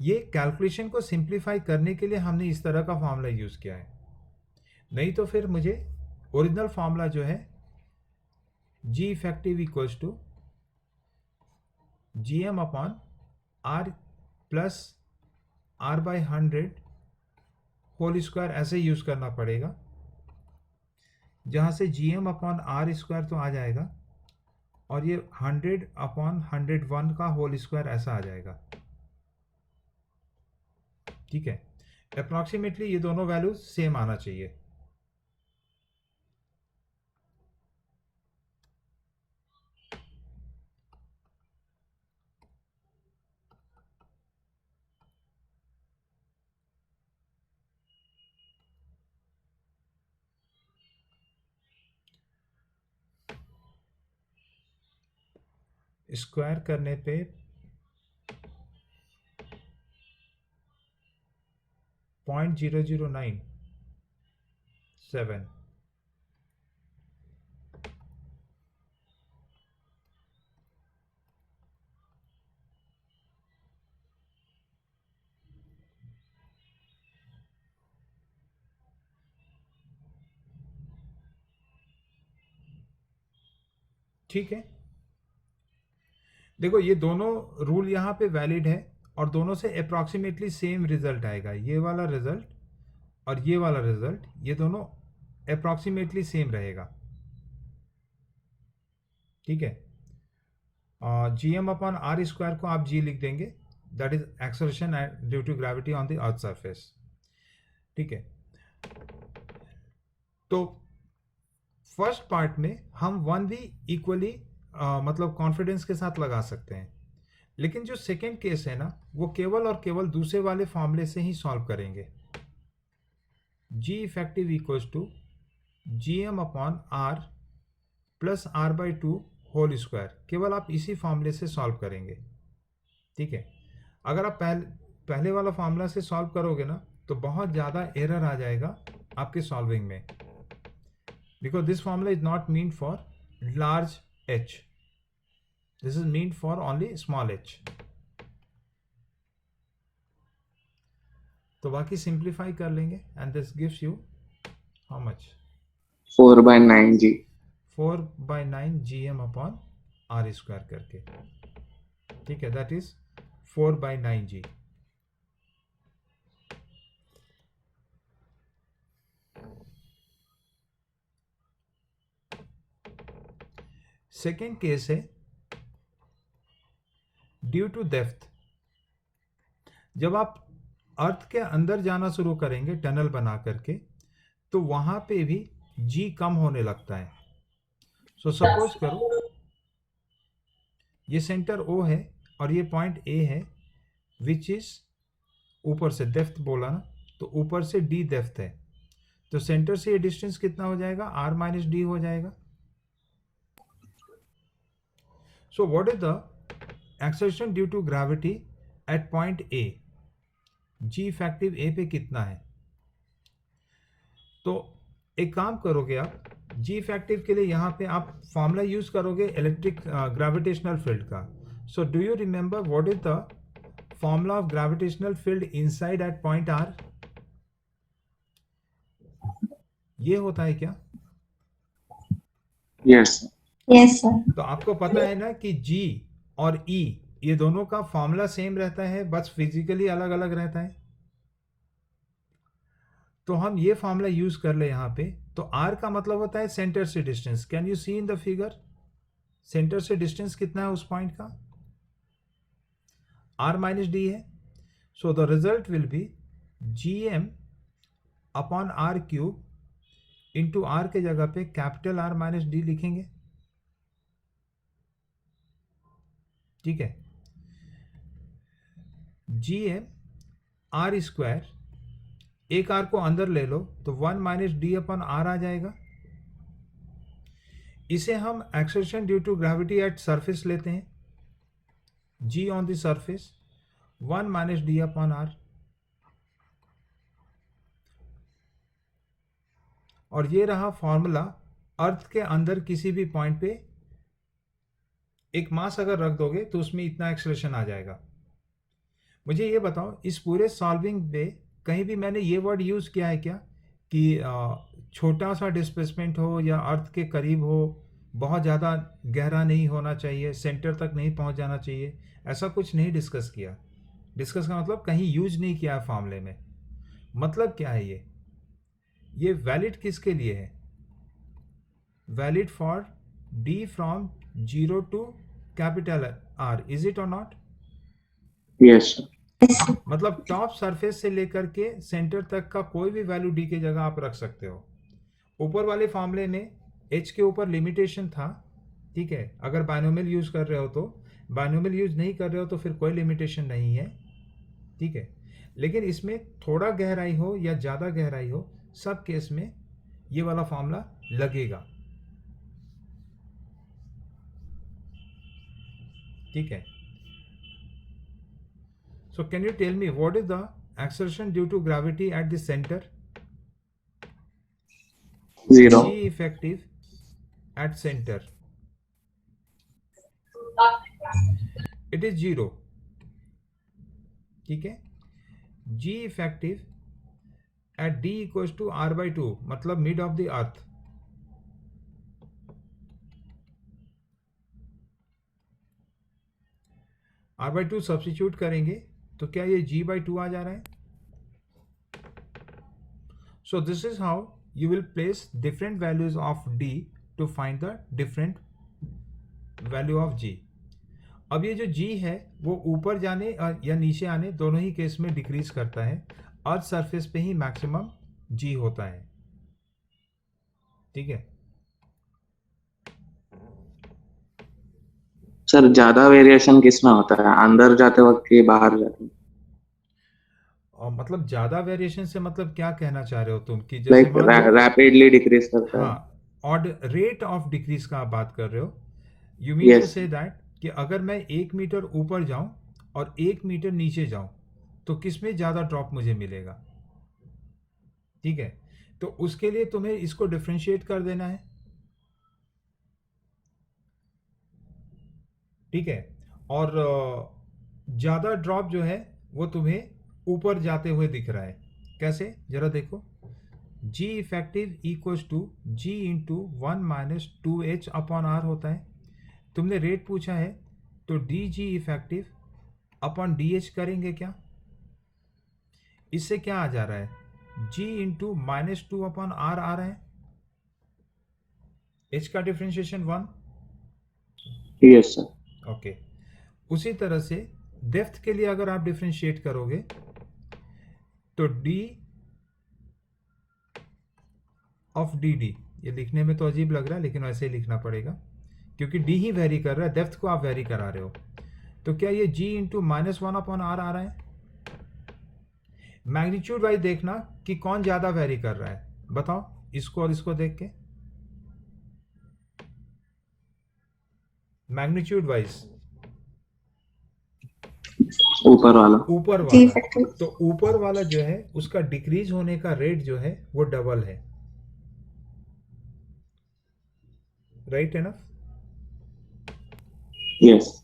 A: ये कैलकुलेशन को सिंप्लीफाई करने के लिए हमने इस तरह का फॉर्मूला यूज किया है, नहीं तो फिर मुझे ओरिजिनल फॉर्मूला जो है G effective equals to GM upon R plus R by 100 whole square ऐसे यूज करना पड़ेगा, जहां से GM अपॉन आर स्क्वायर तो आ जाएगा और ये 100 अपॉन 101 का होल स्क्वायर ऐसा आ जाएगा। ठीक है, अप्रॉक्सीमेटली ये दोनों वैल्यूज सेम आना चाहिए। स्क्वायर करने पे 0.0097, ठीक है। देखो ये दोनों रूल यहाँ पे वैलिड है और दोनों से अप्रॉक्सीमेटली सेम रिजल्ट आएगा। ये वाला रिजल्ट और ये वाला रिजल्ट, ये दोनों अप्रॉक्सीमेटली सेम रहेगा। ठीक है, GM अपॉन आर स्क्वायर को आप G लिख देंगे, that is acceleration due to gravity on the earth surface. ठीक है, तो फर्स्ट पार्ट में हम 1 भी इक्वली मतलब कॉन्फिडेंस के साथ लगा सकते हैं, लेकिन जो सेकेंड केस है ना, वो केवल और केवल दूसरे वाले फॉर्मूले से ही सॉल्व करेंगे। G effective equals to GM upon R plus R/2 whole square, केवल आप इसी फॉर्मूले से सॉल्व करेंगे। ठीक है, अगर आप पहले वाला फॉर्मूला से सॉल्व करोगे ना, तो बहुत ज़्यादा एरर आ जाएगा आपके सॉल्विंग में, because this formula is not mean for large h, this is meant for only small h। तो बाकी सिंप्लीफाई कर लेंगे and this gives you how much,
B: 4/9 G।
A: 4/9 GM upon R square करके। ठीक है, that is 4/9 G। Second case है due to depth. जब आप अर्थ के अंदर जाना शुरू करेंगे टनल बना करके, तो वहां पे भी G कम होने लगता है। सो सपोज करो ये सेंटर O है और ये पॉइंट A है, विच इज ऊपर से डेप्थ बोला ना, तो ऊपर से D डेप्थ है, तो सेंटर से ये डिस्टेंस कितना हो जाएगा, R - D हो जाएगा। So what is the acceleration due to gravity at point A? G effective A पे कितना है? तो एक काम करोगे आप, G इफेक्टिव के लिए यहाँ पे आप फॉर्मूला यूज करोगे इलेक्ट्रिक ग्रेविटेशनल फील्ड का। So do you remember what is the formula of gravitational field inside at point R? ये होता है क्या?
B: Yes
C: sir.
A: तो आपको पता है ना कि G और E ये दोनों का फॉर्मूला सेम रहता है, बस फिजिकली अलग अलग रहता है। तो हम ये फॉर्मूला यूज कर ले यहाँ पे, तो R का मतलब होता है सेंटर से distance. Can you see in the figure, centre से डिस्टेंस कितना है उस पॉइंट का? R - D है। So the result will be GM upon R³ into R के जगह पे कैपिटल R - D लिखेंगे। ठीक है, GM R स्क्वायर, एक R को अंदर ले लो तो 1 - D अपॉन R आ जाएगा। इसे हम acceleration due to gravity at surface लेते हैं, G on the surface 1 - D upon R, और ये रहा फॉर्मूला। अर्थ के अंदर किसी भी पॉइंट पे एक मास अगर रख दोगे तो उसमें इतना एक्सेलरेशन आ जाएगा। मुझे ये बताओ, इस पूरे सॉल्विंग पे कहीं भी मैंने ये वर्ड यूज किया है क्या कि छोटा सा डिस्प्लेसमेंट हो या अर्थ के करीब हो, बहुत ज़्यादा गहरा नहीं होना चाहिए, सेंटर तक नहीं पहुंच जाना चाहिए? ऐसा कुछ नहीं डिस्कस किया। डिस्कस का मतलब कहीं यूज नहीं किया है फॉर्मूले में। मतलब क्या है ये वैलिड किसके लिए है? Valid for D from 0 to capital R, is it और नॉट?
B: यस
A: मतलब टॉप सरफेस से लेकर के सेंटर तक का कोई भी वैल्यू D की जगह आप रख सकते हो। ऊपर वाले फॉर्मूले में H के ऊपर लिमिटेशन था, ठीक है, अगर बाइनोमियल यूज कर रहे हो तो। बाइनोमियल यूज नहीं कर रहे हो तो फिर कोई लिमिटेशन नहीं है, ठीक है। लेकिन इसमें थोड़ा गहराई हो या ज़्यादा गहराई हो, सब केस में ये वाला फॉर्मूला लगेगा, ठीक है। So can you tell me what is the acceleration due to gravity at the center?
B: 0
A: G effective at center. It is 0. ठीक है। G effective at D equals to R/2, मतलब mid of the earth. R/2 substitute करेंगे तो क्या ये G/2 आ जा रहा है? So this is how you will place different values of D to find the different value of G. अब ये जो g है वो ऊपर जाने या नीचे आने दोनों ही केस में डिक्रीज करता है। अर्थ सरफेस पे ही मैक्सिमम g होता है, ठीक है।
B: सर ज्यादा वेरिएशन किस में होता है, अंदर जाते वक्त कि बाहर जाते?
A: और मतलब ज़्यादा वेरिएशन से मतलब क्या कहना चाह रहे हो तुम, कि जैसे
B: लाइक
A: मान लो,
B: रैपिडली डिक्रीज करता है?
A: हाँ, ऑड रेट ऑफ डिक्रीज का आप बात कर रहे हो। You mean to
B: yes.
A: Say that कि अगर मैं 1 मीटर ऊपर जाऊं और 1 मीटर नीचे जाऊं तो किस में ज़्यादा ड्रॉप मुझे मिलेगा, ठीक है। तो उसके लिए तुम्हें इसको डिफ्रेंशिएट कर देना है, ठीक है। और ज़्यादा ड्रॉप जो है वो तुम्हें ऊपर जाते हुए दिख रहा है। कैसे, जरा देखो। G effective equals to G into 1 - 2h/r होता है। तुमने रेट पूछा है तो D G effective upon D H करेंगे क्या? इससे क्या आ जा रहा है, g इंटू -2/r आ रहा है, h का डिफ्रेंशिएशन 1।
B: Yes sir.
A: ओके, उसी तरह से डेप्थ के लिए अगर आप डिफ्रेंशिएट करोगे तो d ऑफ डी डी, ये लिखने में तो अजीब लग रहा है लेकिन वैसे ही लिखना पड़ेगा क्योंकि d ही वेरी कर रहा है, डेप्थ को आप वेरी करा रहे हो। तो क्या ये g इंटू -1/r आ रहा है? मैग्नीट्यूड वाइज देखना कि कौन ज़्यादा वेरी कर रहा है, बताओ इसको और इसको देख के। मैग्नीट्यूड वाइज
B: ऊपर वाला।
A: ऊपर
C: जी
A: वाला,
C: इफेक्टिव।
A: तो ऊपर वाला जो है उसका डिक्रीज होने का रेट जो है वो डबल है, right enough?
B: Yes.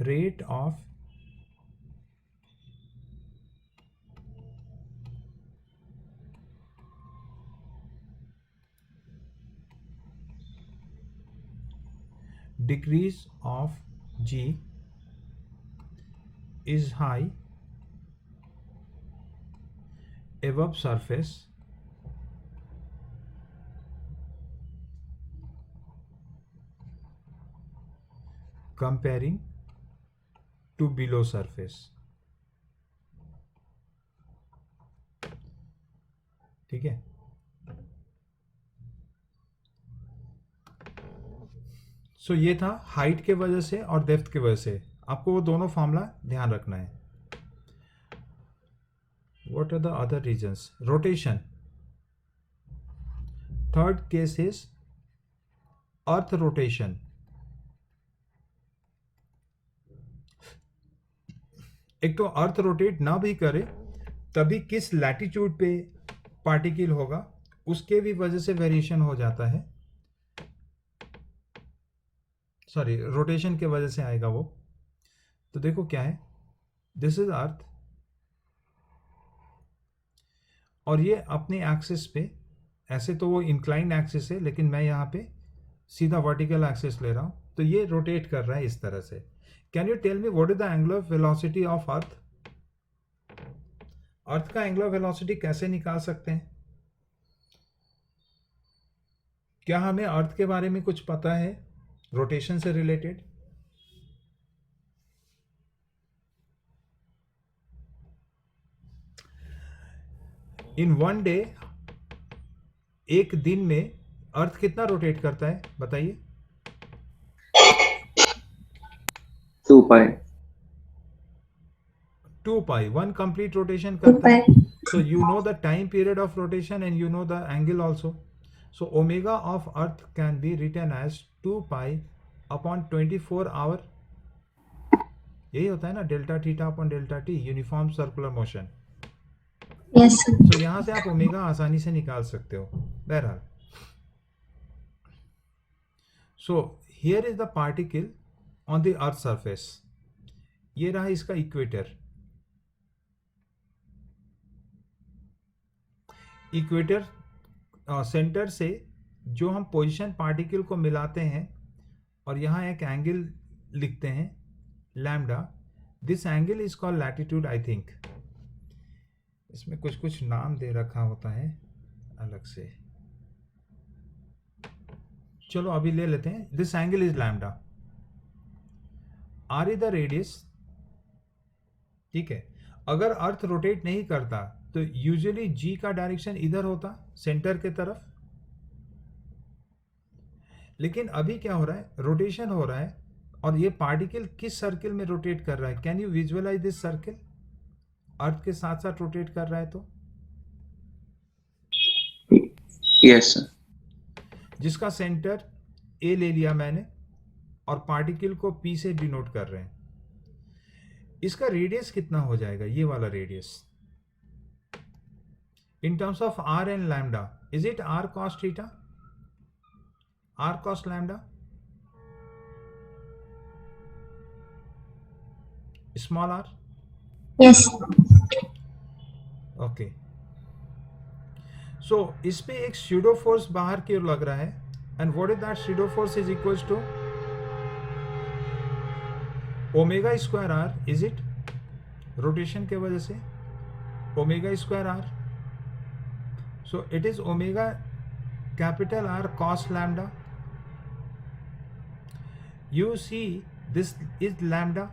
A: Rate of decrease of g is high above surface comparing to below surface, ठीक है। सो ये था हाइट के वजह से और डेप्थ के वजह से, आपको वो दोनों फॉर्मूला ध्यान रखना है। What are the other reasons? Rotation, third case is earth rotation. एक तो अर्थ रोटेट ना भी करे तभी किस लैटिट्यूड पे पार्टिकल होगा उसके भी वजह से वेरिएशन हो जाता है, सॉरी रोटेशन के वजह से आएगा वो। तो देखो क्या है, दिस इज अर्थ और ये अपने एक्सिस पे, ऐसे तो वो इंक्लाइन एक्सिस है लेकिन मैं यहाँ पे सीधा वर्टिकल एक्सिस ले रहा हूँ, तो ये रोटेट कर रहा है इस तरह से। Can you tell me what is the angular velocity of earth? Earth का एंगुलर वेलोसिटी कैसे निकाल सकते हैं? क्या हमें अर्थ के बारे में कुछ पता है रोटेशन से रिलेटेड? इन वन डे, एक दिन में अर्थ कितना रोटेट करता है बताइए?
B: 2 पाई।
A: 2 पाई, वन कंप्लीट रोटेशन
C: 2
A: करता है।
C: pi.
A: So you know the time period of rotation and you know the angle also. So omega of earth can be written as 2 pi upon 24 hour. यही होता है ना, delta theta upon delta T, uniform circular motion.
C: Yes, sir.
A: सो यहाँ से आप omega आसानी से निकाल सकते हो। बहरहाल, so here is the particle on the earth surface. ये रहा इसका इक्वेटर। इक्वेटर सेंटर से जो हम पोजीशन पार्टिकल को मिलाते हैं और यहाँ एक एंगल लिखते हैं lambda, this angle is called latitude. I think इसमें कुछ कुछ नाम दे रखा होता है, अलग से। चलो अभी ले लेते हैं, this angle is lambda, R is the radius, ठीक है। अगर अर्थ रोटेट नहीं करता तो यूजुअली जी का डायरेक्शन इधर होता, सेंटर के तरफ, लेकिन अभी क्या हो रहा है, रोटेशन हो रहा है, और ये पार्टिकल किस सर्किल में रोटेट कर रहा है, can you visualize this circle, earth के साथ साथ रोटेट कर रहा है तो,
B: यस सर,
A: जिसका सेंटर ए ले लिया मैंने और पार्टिकल को पी से डिनोट कर रहे हैं। इसका रेडियस कितना हो जाएगा, ये वाला radius, in terms of R and lambda, is it R cos theta, R cos lambda, small R,
C: Yes.
A: Okay. So इस पे एक स्यूडो फोर्स बाहर की ओर लग रहा है, and what is that pseudo force, is equals to omega square R, is it, rotation के वजह से omega square R, so it is omega capital R cos lambda, you see this is lambda.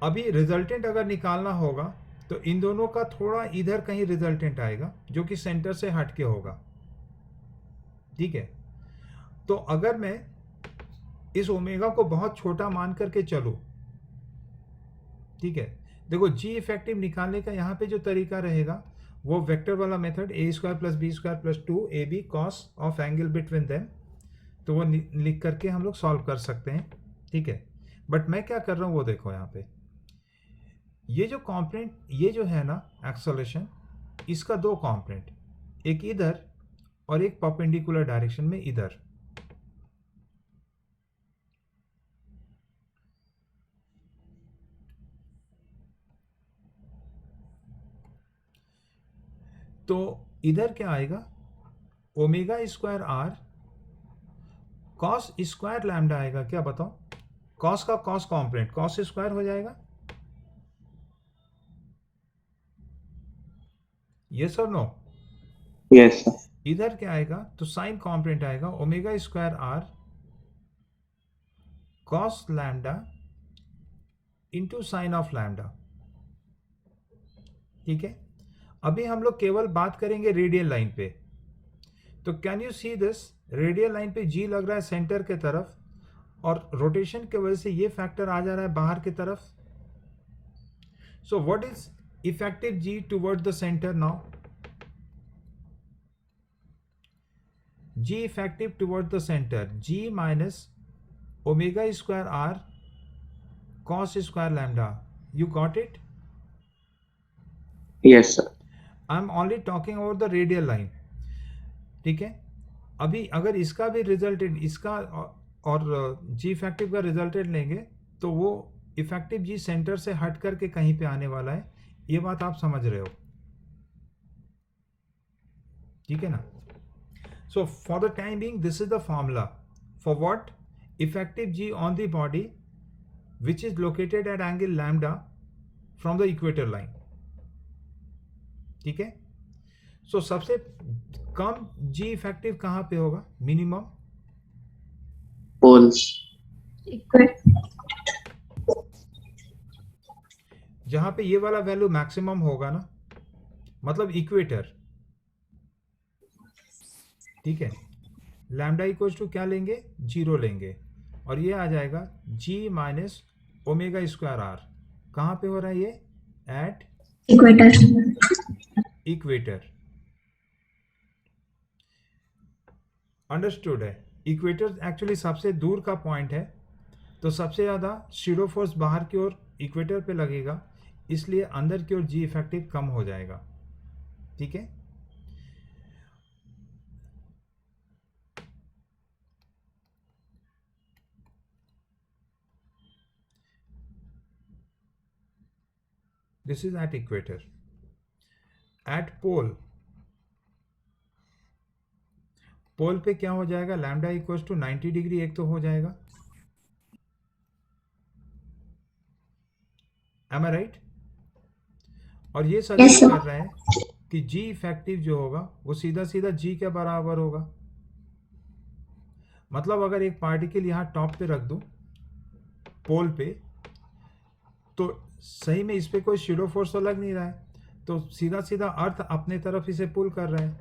A: अभी resultant अगर निकालना होगा तो इन दोनों का थोड़ा इधर कहीं रिजल्टेंट आएगा जो कि सेंटर से हट के होगा, ठीक है। तो अगर मैं इस ओमेगा को बहुत छोटा मान करके चलूं, ठीक है, देखो जी इफेक्टिव निकालने का यहाँ पे जो तरीका रहेगा वो वेक्टर वाला method, A square plus B square plus 2ab cos of angle between them, तो वो लिख करके हम लोग सॉल्व कर सकते हैं, ठीक है। बट मैं क्या कर रहा हूँ वो देखो, यहाँ पे ये जो कॉम्पोनेंट, ये जो है ना एक्सेलरेशन, इसका दो कॉम्पोनेंट, एक इधर और एक परपेंडिकुलर डायरेक्शन में इधर, तो इधर क्या आएगा, omega square are cos square lambda आएगा, क्या बताओ, कॉस का कॉस कॉम्पोनेंट कॉस स्क्वायर हो जाएगा, यस और नो,
B: यस सर,
A: इधर क्या आएगा, तो साइन कॉम्पोनेंट आएगा omega square are cos lambda into sine of lambda, ठीक है। अभी हम लोग केवल बात करेंगे रेडियल लाइन पे, तो can you see this, radial line पे जी लग रहा है सेंटर के तरफ, और रोटेशन की वजह से ये फैक्टर आ जा रहा है बाहर की तरफ। So what is effective G toward the centre now, G effective toward the centre, G minus omega square are cos square lambda, you got it,
B: yes sir,
A: I am only talking about the radial line, ठीक है। अभी अगर इसका भी resultant, इसका और जी effective का resultant लेंगे तो वो इफेक्टिव जी सेंटर से हट करके कहीं पे आने वाला है, ये बात आप समझ रहे हो, ठीक है ना। So for the time being this is the formula for what, effective G on the body which is located at angle lambda from the equator line, ठीक है। सो सबसे कम जी इफेक्टिव कहाँ पे होगा, मिनिमम,
B: पोल्स,
A: जहां पे ये वाला वैल्यू मैक्सिमम होगा ना, मतलब इक्वेटर, ठीक है। लैम्डा इक्वल्स टू क्या लेंगे, 0 लेंगे, और ये आ जाएगा जी माइनस ओमेगा स्क्वायर आर, कहाँ पे हो रहा है ये, एट
C: Equator.
A: इक्वेटर, अंडरस्टूड है। इक्वेटर एक्चुअली सबसे दूर का पॉइंट है, तो सबसे ज़्यादा शैडो फोर्स बाहर की ओर इक्वेटर पे लगेगा, इसलिए अंदर की ओर जी इफेक्टिव कम हो जाएगा, ठीक है। This is at equator, at pole, pole पे क्या हो जाएगा, लैम्डा इक्वल्स टू 90 डिग्री एक तो हो जाएगा, एम आई राइट, और ये
C: Yes,
A: सजेस्ट
C: sir.
A: कर रहे हैं कि जी इफेक्टिव जो होगा वो सीधा सीधा जी के बराबर होगा। मतलब अगर एक पार्टिकल यहाँ टॉप पे रख दूँ पोल पे, तो सही में इस पे कोई शैडो फोर्स तो लग नहीं रहा है, तो सीधा सीधा अर्थ अपने तरफ इसे पुल कर रहा है,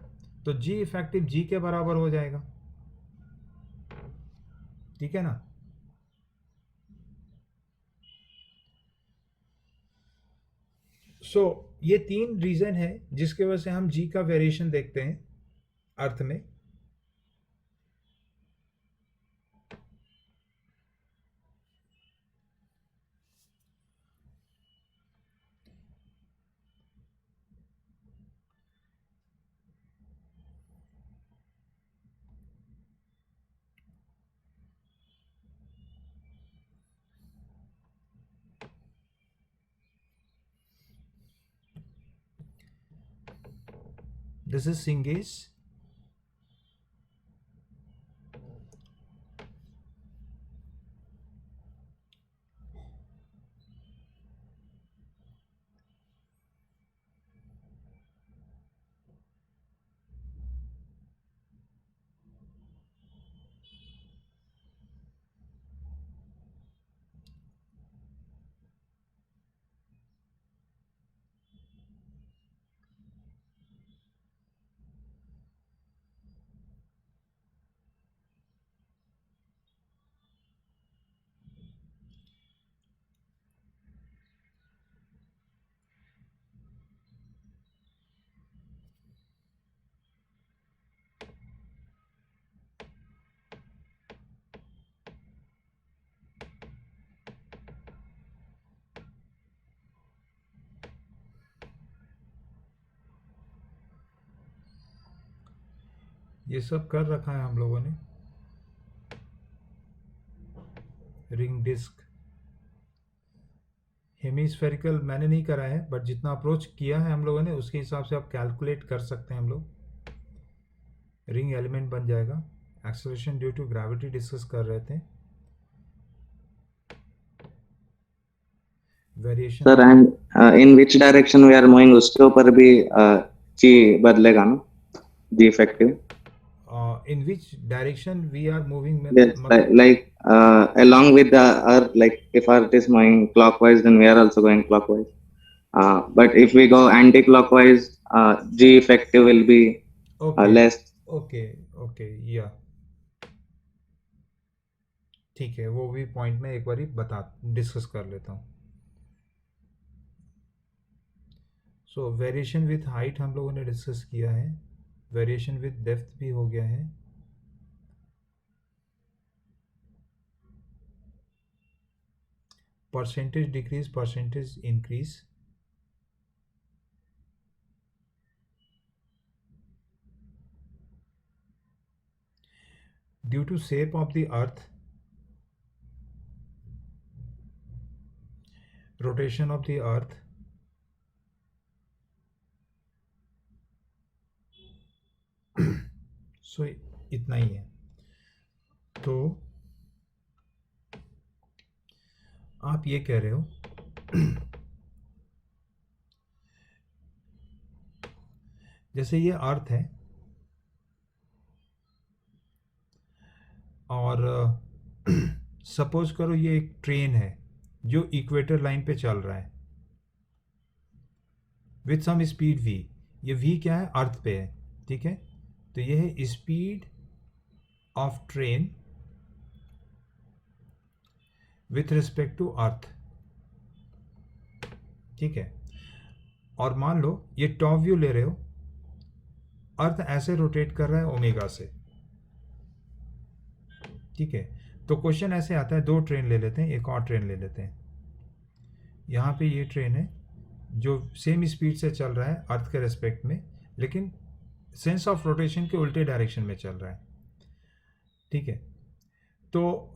A: तो जी इफेक्टिव जी के बराबर हो जाएगा। ठीक है ना। सो ये 3 रीजन है जिसके वजह से हम जी का वेरिएशन देखते हैं अर्थ में। दिस इज सिंगेस। ये सब कर रखा है हम लोगों ने। रिंग डिस्क हेमीस्फेरिकल मैंने नहीं करा है, बट जितना अप्रोच किया है हम लोगों ने उसके हिसाब से आप कैलकुलेट कर सकते हैं हम लोग। रिंग एलिमेंट बन जाएगा। Acceleration due to gravity discuss कर रहे थे। Variation
B: sir and in which direction we are moving उसके ऊपर भी जी बदलेगा ना, G effective.
A: In which direction we are moving में
B: Yes,
A: मतलब
B: like along with the earth, like if earth is moving clockwise, then we are also going clockwise. But if we go anti-clockwise, G effective will be
A: okay
B: less.
A: Okay okay या ठीक है, वो भी point में एक बार बता discuss कर लेता हूँ। सो वेरिएशन विथ हाइट हम लोगों ने डिस्कस किया है, वेरिएशन विथ डेप्थ भी हो गया है। Percentage decrease, percentage increase. Due to shape of the earth, rotation of the earth, so इतना ही है। तो आप ये कह रहे हो जैसे ये अर्थ है और सपोज करो ये एक ट्रेन है जो इक्वेटर लाइन पे चल रहा है विथ सम स्पीड v। ये v क्या है, अर्थ पे है। ठीक है, तो ये है speed of train with respect to earth. ठीक है, और मान लो ये टॉप व्यू ले रहे हो, अर्थ ऐसे रोटेट कर रहा है ओमेगा से। ठीक है, तो क्वेश्चन ऐसे आता है, दो ट्रेन ले लेते हैं, एक और ट्रेन ले लेते हैं। यहाँ पे ये ट्रेन है जो सेम स्पीड से चल रहा है अर्थ के रेस्पेक्ट में, लेकिन सेंस ऑफ रोटेशन के उल्टे डायरेक्शन में चल रहा है। ठीक है, तो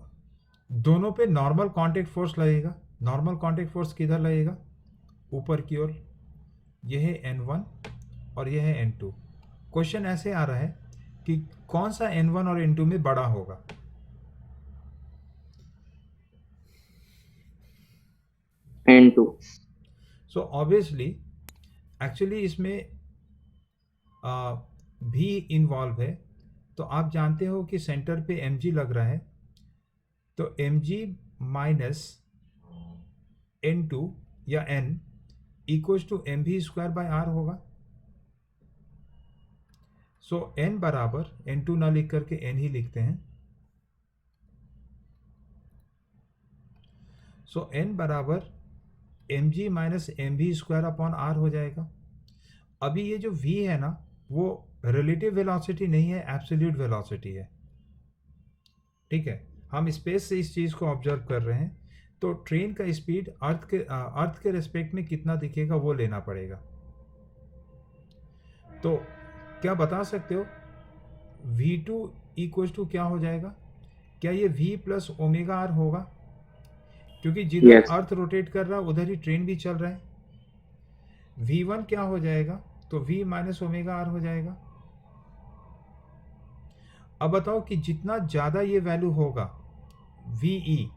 A: दोनों पे नॉर्मल कांटेक्ट फोर्स लगेगा। नॉर्मल कांटेक्ट फोर्स किधर लगेगा, ऊपर की ओर। ये है N1 और ये है N2। क्वेश्चन ऐसे आ रहा है कि कौन सा N1 और N2 में बड़ा होगा।
B: N2.
A: सो ऑब्वियसली एक्चुअली इसमें भी इन्वॉल्व है, तो आप जानते हो कि सेंटर पे mg लग रहा है, तो mg माइनस n2 या n equals to mv square by r होगा। सो n बराबर n2 ना लिख करके n ही लिखते हैं। सो n बराबर mg minus mv square upon r हो जाएगा। अभी ये जो v है ना, वो रिलेटिव वेलोसिटी नहीं है, एब्सोल्यूट वेलोसिटी है। ठीक है, हम स्पेस से इस चीज़ को ऑब्जर्व कर रहे हैं, तो ट्रेन का स्पीड अर्थ के रिस्पेक्ट में कितना दिखेगा वो लेना पड़ेगा। तो क्या बता सकते हो v2 इक्वल्स टू क्या हो जाएगा? क्या ये v प्लस ओमेगा आर होगा? क्योंकि जिधर
B: Yes.
A: अर्थ रोटेट कर रहा है उधर ही ट्रेन भी चल रहा है। v1 क्या हो जाएगा? तो v माइनस ओमेगा आर हो जाएगा। अब बताओ कि जितना ज़्यादा ये वैल्यू होगा ve,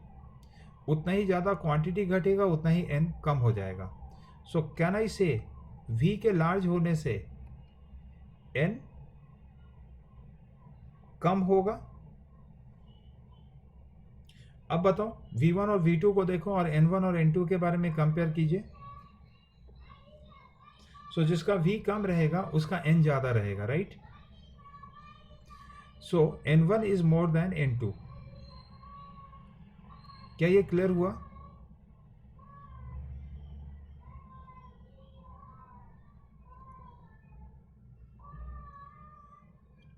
A: उतना ही ज़्यादा क्वांटिटी घटेगा, उतना ही n कम हो जाएगा। सो कैन आई से v के लार्ज होने से n कम होगा। अब बताओ v1 और v2 को देखो और n1 और n2 के बारे में कंपेयर कीजिए। सो जिसका v कम रहेगा उसका n ज़्यादा रहेगा, right? So n1 is more than n2। क्या ये क्लियर हुआ?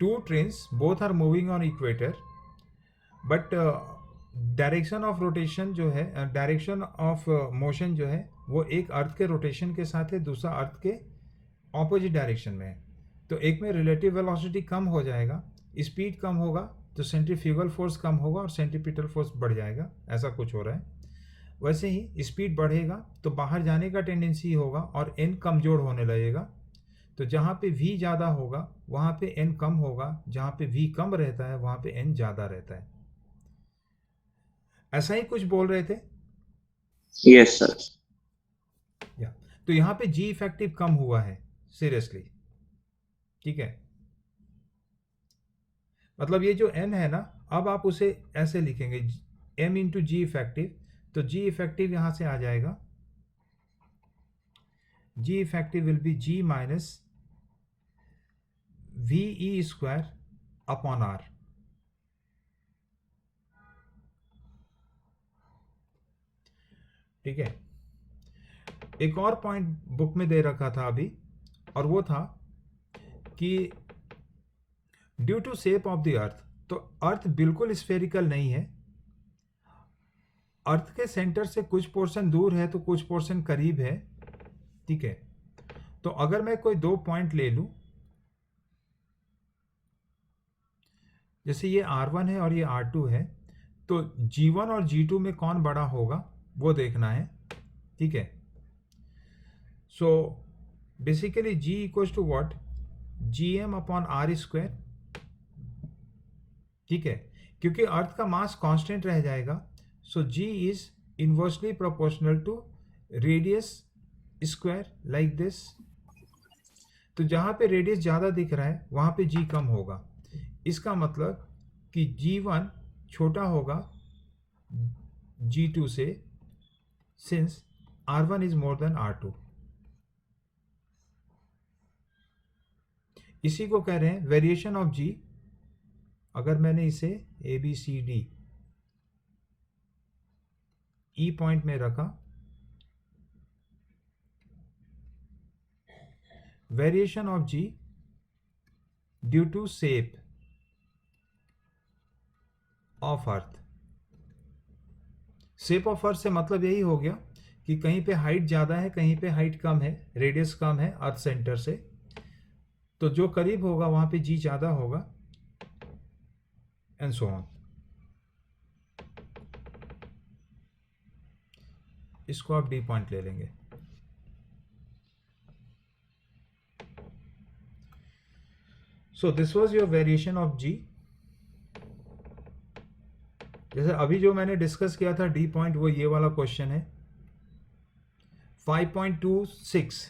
A: Two trains both are moving on equator, but direction of rotation जो है, डायरेक्शन ऑफ मोशन जो है, वो एक अर्थ के रोटेशन के साथ है, दूसरा अर्थ के ऑपोजिट डायरेक्शन में है। तो एक में रिलेटिव वेलोसिटी कम हो जाएगा, स्पीड कम होगा, तो सेंट्रीफ्यूगल फोर्स कम होगा और सेंट्रीपिटल फोर्स बढ़ जाएगा, ऐसा कुछ हो रहा है। वैसे ही स्पीड बढ़ेगा तो बाहर जाने का टेंडेंसी होगा और n कमजोर होने लगेगा। तो जहाँ पे v ज़्यादा होगा वहाँ पे n कम होगा, जहाँ पे v कम रहता है वहाँ पे n ज़्यादा रहता है। ऐसा ही कुछ बोल रहे थे?
B: Yes, sir.
A: या तो यहाँ पे g इफेक्टिव कम हुआ है, सीरियसली। ठीक है, मतलब ये जो n है ना, अब आप उसे ऐसे लिखेंगे m इंटू जी इफेक्टिव, तो g इफेक्टिव यहाँ से आ जाएगा, g effective will be g minus ve square upon r। ठीक है, एक और पॉइंट बुक में दे रखा था अभी, और वो था कि due to shape of the earth, तो अर्थ बिल्कुल स्फेरिकल नहीं है। अर्थ के सेंटर से कुछ पोर्शन दूर है तो कुछ पोर्शन करीब है। ठीक है, तो अगर मैं कोई दो पॉइंट ले लूं, जैसे ये R1 है और ये R2 है, तो G1 और G2 में कौन बड़ा होगा वो देखना है। ठीक है, so basically G equals to what? GM upon R square. ठीक है, क्योंकि अर्थ का मास कांस्टेंट रह जाएगा, so G is inversely proportional to radius square, like this. तो जहाँ पे रेडियस ज़्यादा दिख रहा है वहाँ पे G कम होगा। इसका मतलब कि G1 छोटा होगा G2 से, since R1 is more than R2। इसी को कह रहे हैं वेरिएशन ऑफ G। अगर मैंने इसे ABCD E पॉइंट में रखा, variation of G due to shape of earth. Shape of earth से मतलब यही हो गया कि कहीं पे हाइट ज़्यादा है, कहीं पे हाइट कम है, रेडियस कम है अर्थ सेंटर से, तो जो करीब होगा वहाँ पे G ज़्यादा होगा, एंड सो ऑन। इसको आप D पॉइंट ले लेंगे। So this was your variation of G। जैसे अभी जो मैंने डिस्कस किया था D पॉइंट, वो ये वाला क्वेश्चन है 5.26।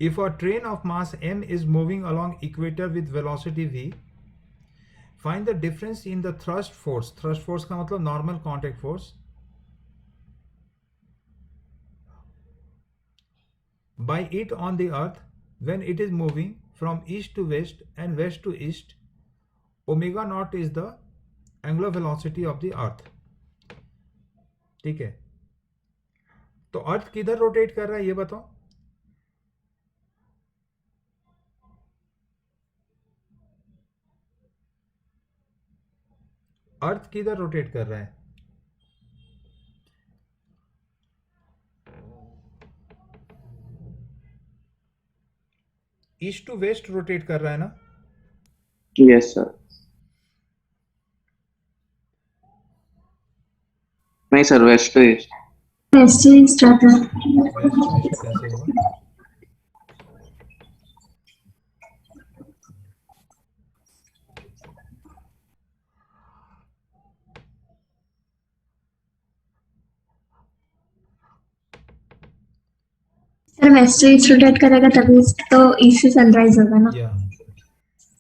A: If a train of mass m is moving along equator with velocity v, find the difference in the thrust force. Thrust force का मतलब normal contact force by it on the earth when it is moving from east to west and west to east. Omega naught is the angular velocity of the earth. ठीक है, तो अर्थ किधर rotate कर रहा है ये बताओ. अर्थ किधर रोटेट कर रहा है? ईस्ट टू वेस्ट रोटेट कर रहा है ना?
B: Yes, sir. नहीं sir, west to east.
C: West to east rather.
A: West to east कैसे होगा?
C: Sir west to east rotate करेगा तभी तो ईस्ट से सनराइज होगा ना.
A: Yeah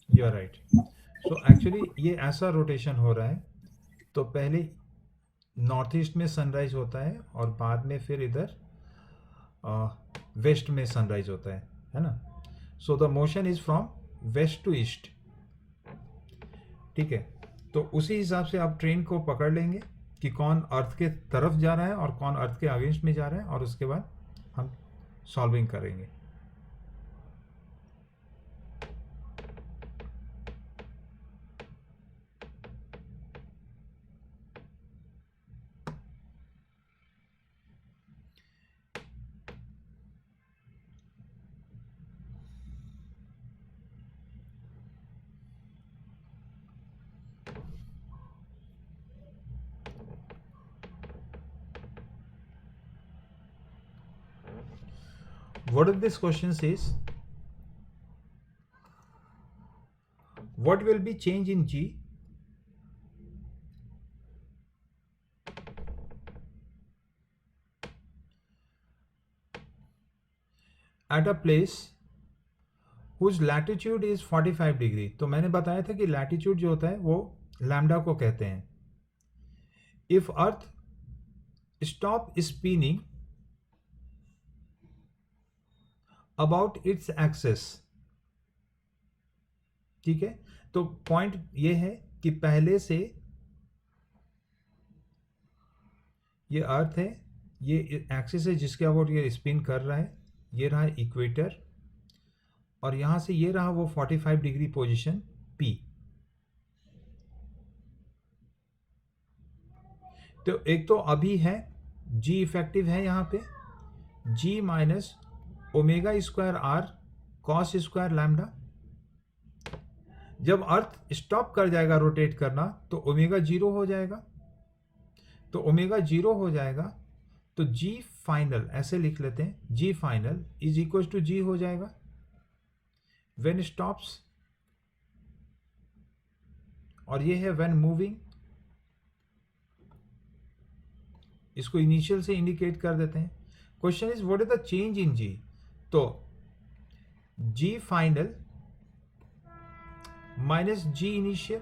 A: you are right. So actually ये ऐसा रोटेशन हो रहा है, तो पहले नॉर्थ ईस्ट में सनराइज होता है और बाद में फिर इधर वेस्ट में सनराइज होता है ना. So the motion is from west to east. ठीक है, तो उसी हिसाब से आप ट्रेन को पकड़ लेंगे कि कौन अर्थ के तरफ जा रहा है और कौन अर्थ के अगेंस्ट में जा रहा है, और उसके बाद हम सॉल्विंग करेंगे. What this question says? What will be change in G at a place whose latitude is 45 degree. तो मैंने बताया था कि लैटिट्यूड जो होता है वो लैम्डा को कहते हैं. If Earth stop spinning about its axis, ठीक है, तो पॉइंट ये है कि पहले से ये अर्थ है, ये एक्सिस है जिसके अबाउट ये स्पिन कर रहा है, ये रहा इक्वेटर, और यहां से ये रहा वो 45 डिग्री पोजीशन P. तो एक तो अभी है G इफेक्टिव है यहां पे, G minus omega square are cos square lambda. जब अर्थ स्टॉप कर जाएगा रोटेट करना तो ओमेगा जीरो हो जाएगा. तो ओमेगा जीरो हो जाएगा तो जी फाइनल ऐसे लिख लेते हैं, g final is equal to g हो जाएगा व्हेन स्टॉप्स, और ये है व्हेन मूविंग. इसको इनिशियल से इंडिकेट कर देते हैं. Question is what is the change in g. तो g final minus g initial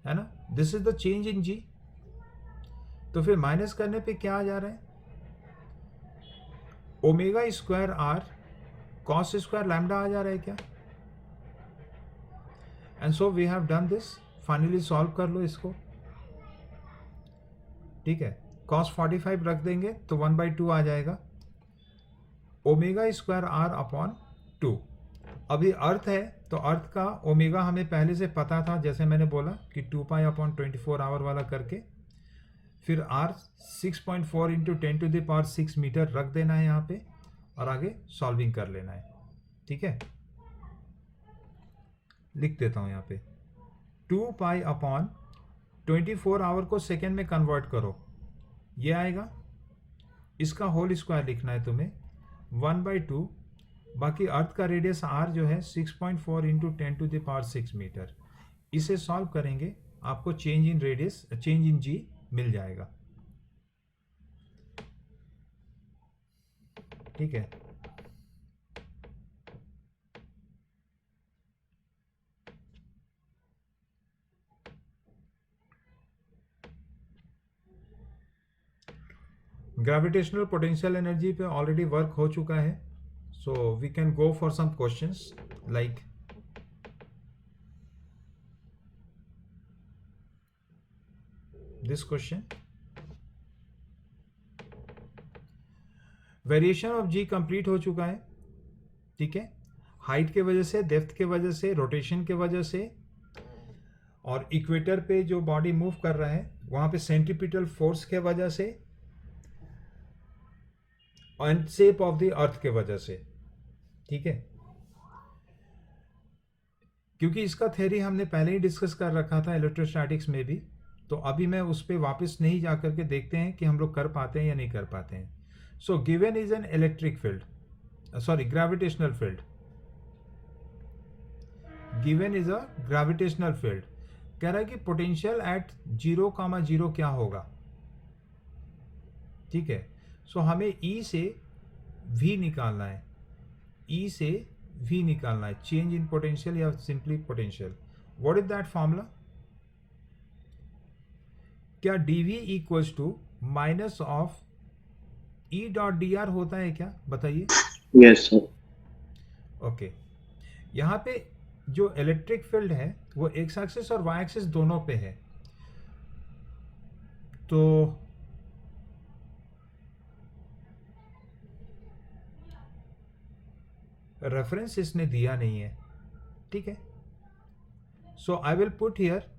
A: है ना, this is the change in g. तो फिर माइनस करने पे क्या आ जा रहा है, omega square are cos square lambda आ जा रहा है क्या. And so we have done this. Finally solve कर लो इसको. ठीक है, cos 45 रख देंगे तो 1/2 आ जाएगा, ओमेगा स्क्वायर आर अपॉन 2. अभी अर्थ है तो अर्थ का ओमेगा हमें पहले से पता था, जैसे मैंने बोला कि 2π/24 आवर वाला करके, फिर आर 6.4 इंटू 10⁶ मीटर रख देना है यहाँ पे और आगे सॉल्विंग कर लेना है. ठीक है, लिख देता हूँ यहाँ पे 2π/24 आवर को सेकेंड में कन्वर्ट करो, ये आएगा. इसका होल स्क्वायर लिखना है तुम्हें 1/2. बाकी अर्थ का रेडियस आर जो है 6.4 इंटू 10⁶ मीटर. इसे सॉल्व करेंगे आपको change in radius, change in g मिल जाएगा. ठीक है। ग्रेविटेशनल पोटेंशियल एनर्जी पे ऑलरेडी वर्क हो चुका है, so we can go for some questions like this question. Variation of g complete हो चुका है, ठीक है। हाइट के वजह से, डेप्थ के वजह से, रोटेशन के वजह से, और इक्वेटर पे जो बॉडी मूव कर रहा है वहां पे सेंट्रीपिटल फोर्स के वजह से, और शेप ऑफ द अर्थ के वजह से, ठीक है। क्योंकि इसका थ्योरी हमने पहले ही डिस्कस कर रखा था इलेक्ट्रोस्टैटिक्स में भी, तो अभी मैं उस पर वापस नहीं जा करके देखते हैं कि हम लोग कर पाते हैं या नहीं कर पाते हैं। So given is an electric field, sorry gravitational field, given is a gravitational field. कह रहा है कि पोटेंशियल एट 0,0 क्या होगा, ठीक है। सो हमें ई से वी निकालना है, ई से वी निकालना है, चेंज इन पोटेंशियल या simply potential. What is that formula? क्या dv equals to minus of E dot D R होता है क्या, बताइए।
B: Yes, sir.
A: ओके, यहाँ पे जो इलेक्ट्रिक फील्ड है वो एक्स एक्सिस और वाई एक्सिस दोनों पे है, तो रेफरेंस इसने दिया नहीं है, ठीक है। सो आई विल पुट हियर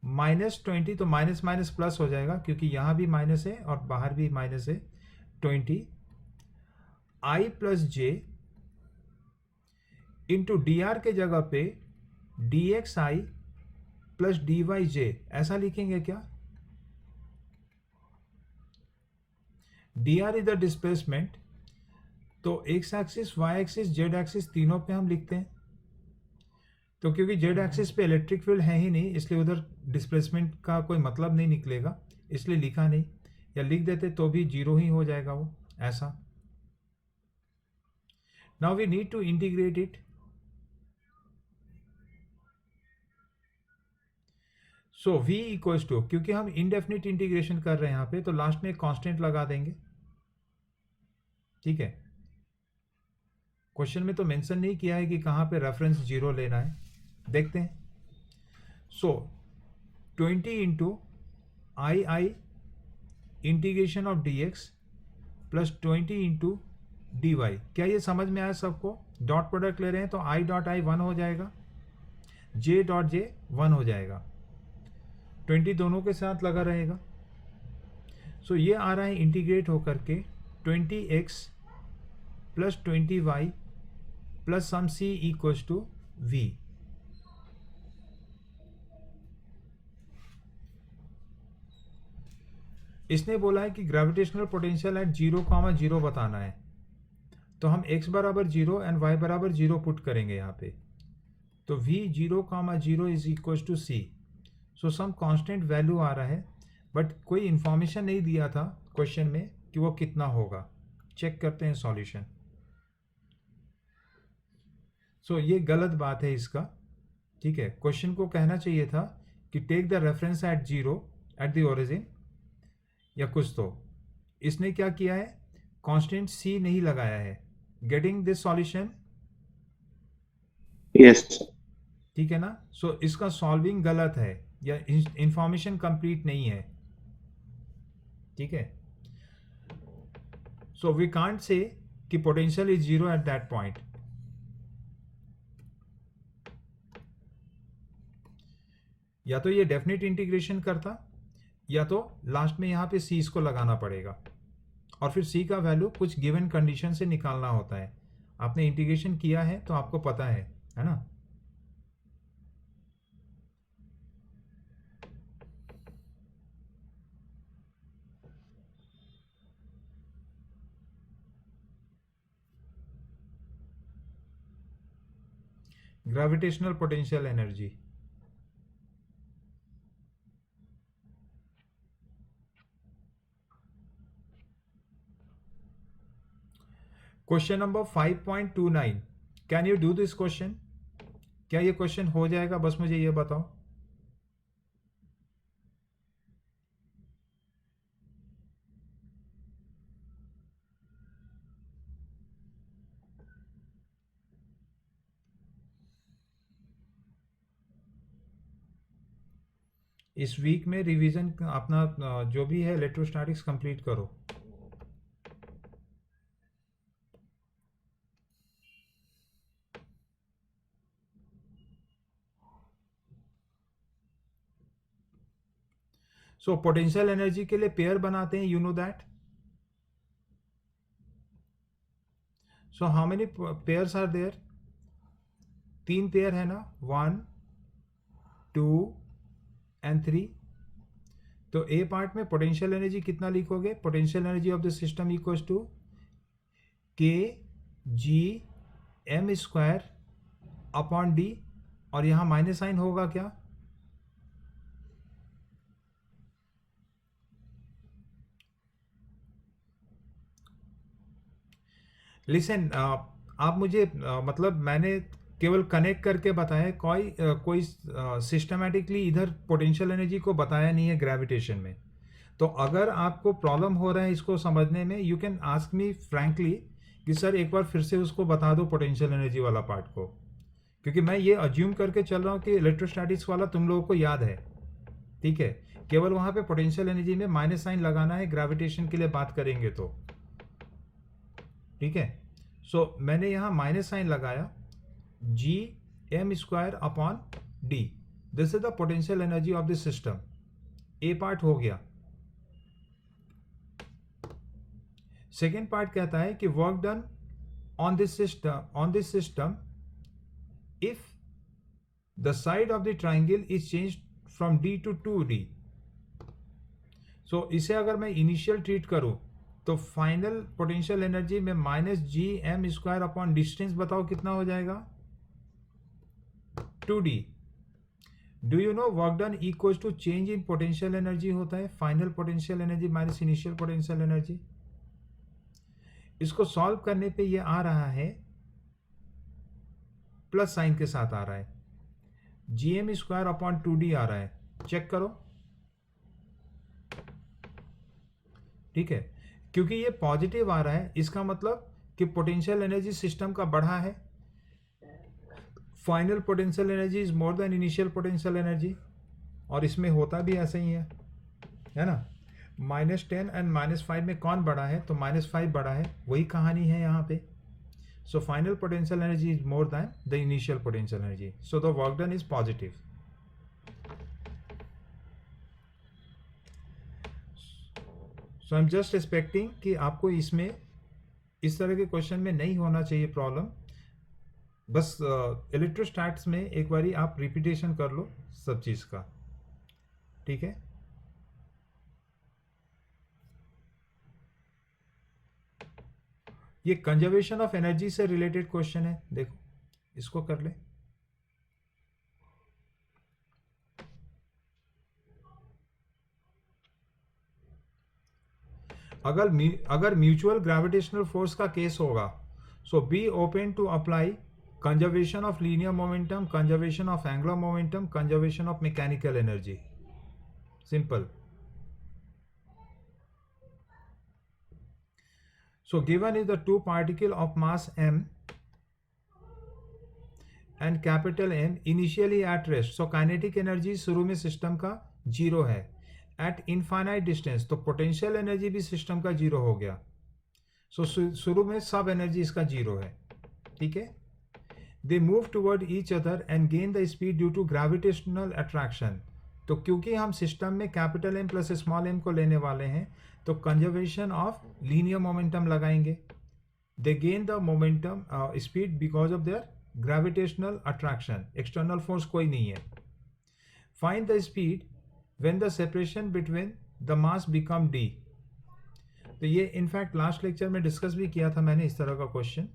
A: -20, तो माइनस माइनस प्लस हो जाएगा क्योंकि यहाँ भी माइनस है और बाहर भी माइनस है। 20 I plus J into D R के जगह पे D X I plus D Y J, ऐसा लिखेंगे क्या? D R is the displacement, तो X axis, Y axis, Z axis तीनों पे हम लिखते हैं। तो क्योंकि जेड एक्सिस पे इलेक्ट्रिक फील्ड है ही नहीं, इसलिए उधर डिस्प्लेसमेंट का कोई मतलब नहीं निकलेगा, इसलिए लिखा नहीं, या लिख देते तो भी 0 ही हो जाएगा वो, ऐसा। Now we need to integrate it. So v equals to, क्योंकि हम इनडेफिनिट इंटीग्रेशन कर रहे हैं यहाँ पे, तो लास्ट में एक कांस्टेंट लगा देंगे, ठीक है। क्वेश्चन में तो मेंशन नहीं किया है कि कहाँ पे रेफरेंस 0 लेना है, देखते हैं। So 20 into I integration of D X plus 20 into D Y. क्या ये समझ में आया सबको? डॉट प्रोडक्ट ले रहे हैं तो आई डॉट आई 1 हो जाएगा, जे डॉट जे 1 हो जाएगा, 20 दोनों के साथ लगा रहेगा। सो ये आ रहा है इंटीग्रेट होकर के 20x plus 20y plus some c equals to v। इसने बोला है कि ग्रेविटेशनल पोटेंशियल एट 0,0 बताना है, तो हम x बराबर 0 एंड y बराबर 0 पुट करेंगे यहाँ पे, तो v 0,0 is equals to c। So some constant value आ रहा है, बट कोई इंफॉर्मेशन नहीं दिया था क्वेश्चन में कि वो कितना होगा। चेक करते हैं सॉल्यूशन। सो ये गलत बात है इसका, ठीक है। क्वेश्चन को कहना चाहिए था कि take the reference at 0 at the origin या कुछ, तो इसने क्या किया है, कांस्टेंट c नहीं लगाया है। Getting this solution?
B: Yes, sir.
A: ठीक है ना। सो इसका सॉल्विंग गलत है या इंफॉर्मेशन कंप्लीट नहीं है, ठीक है। सो वी कांट से कि potential is 0 at that point. या तो ये डेफिनेट इंटीग्रेशन करता, या तो लास्ट में यहाँ पे c इसको लगाना पड़ेगा, और फिर c का वैल्यू कुछ गिवन कंडीशन से निकालना होता है। आपने इंटीग्रेशन किया है तो आपको पता है ना। Gravitational potential energy, question number 5.29, can you do this question? क्या ये क्वेश्चन हो जाएगा? बस मुझे ये बताओ। इस वीक में रिवीजन अपना जो भी है इलेक्ट्रोस्टैटिक्स कंप्लीट करो। सो पोटेंशियल एनर्जी के लिए पेयर बनाते हैं, you know that. So how many pairs are there? 3 pair है ना, 1 2 एंड 3। तो ए पार्ट में पोटेंशियल एनर्जी कितना लिखोगे? Potential energy of the system equals to के G M square upon d, और यहां माइनस साइन होगा क्या? लिसन, आप मुझे मतलब मैंने केवल कनेक्ट करके बताया, कोई सिस्टमैटिकली इधर पोटेंशियल एनर्जी को बताया नहीं है ग्रेविटेशन में। तो अगर आपको प्रॉब्लम हो रहा है इसको समझने में, you can ask me frankly कि सर एक बार फिर से उसको बता दो पोटेंशियल एनर्जी वाला पार्ट को, क्योंकि मैं ये अज्यूम करके चल रहा हूँ कि इलेक्ट्रोस्टैटिक्स वाला तुम लोगों को याद है, ठीक है। केवल वहाँ पे पोटेंशियल एनर्जी में माइनस साइन लगाना है ग्रेविटेशन के लिए बात करेंगे तो, ठीक है। सो मैंने यहाँ माइनस साइन लगाया, G M square upon D, this is the potential energy of the system. A part हो गया। सेकेंड पार्ट कहता है कि work done on this system if the side of the triangle is change from D to 2d। So इसे अगर मैं initial treat करूं तो फाइनल पोटेंशियल एनर्जी में minus G M square upon distance बताओ कितना हो जाएगा? 2d। Do you know work done equals to change in potential energy होता है, final potential energy minus initial potential energy. इसको सॉल्व करने पे ये आ रहा है प्लस साइन के साथ आ रहा है, G M square upon 2d आ रहा है, चेक करो, ठीक है। क्योंकि ये पॉजिटिव आ रहा है, इसका मतलब कि पोटेंशियल एनर्जी सिस्टम का बढ़ा है, final potential energy is more than initial potential energy, और इसमें होता भी ऐसा ही है ना। -10 एंड -5 में कौन बड़ा है? तो -5 बड़ा है, वही कहानी है यहाँ पे। So final potential energy is more than the initial potential energy, so the work done is positive. So I am just expecting कि आपको इसमें इस तरह के क्वेश्चन में नहीं होना चाहिए प्रॉब्लम। बस इलेक्ट्रोस्टैट्स में एक बारी आप रिपीटेशन कर लो सब चीज़ का, ठीक है। ये कंजर्वेशन ऑफ एनर्जी से रिलेटेड क्वेश्चन है, देखो इसको कर ले। अगर म्यूचुअल ग्रेविटेशनल फोर्स का केस होगा, so be open to apply conservation of linear momentum, conservation of angular momentum, conservation of mechanical energy, simple. So given is the two particle of mass m and capital M initially at rest, so kinetic energy शुरू में system का 0 है, at infinite distance, तो potential energy भी system का 0 हो गया। सो शुरू में सब एनर्जी इसका 0 है, ठीक है। They move toward each other and gain the speed due to gravitational attraction. तो क्योंकि हम सिस्टम में capital M plus small M को लेने वाले हैं, तो कंजर्वेशन ऑफ लीनियर मोमेंटम लगाएंगे। दे gain the momentum speed because of their gravitational attraction, external force कोई नहीं है। Find the speed when the separation between the mass become D. तो ये इनफैक्ट लास्ट लेक्चर में डिस्कस भी किया था मैंने, इस तरह का क्वेश्चन।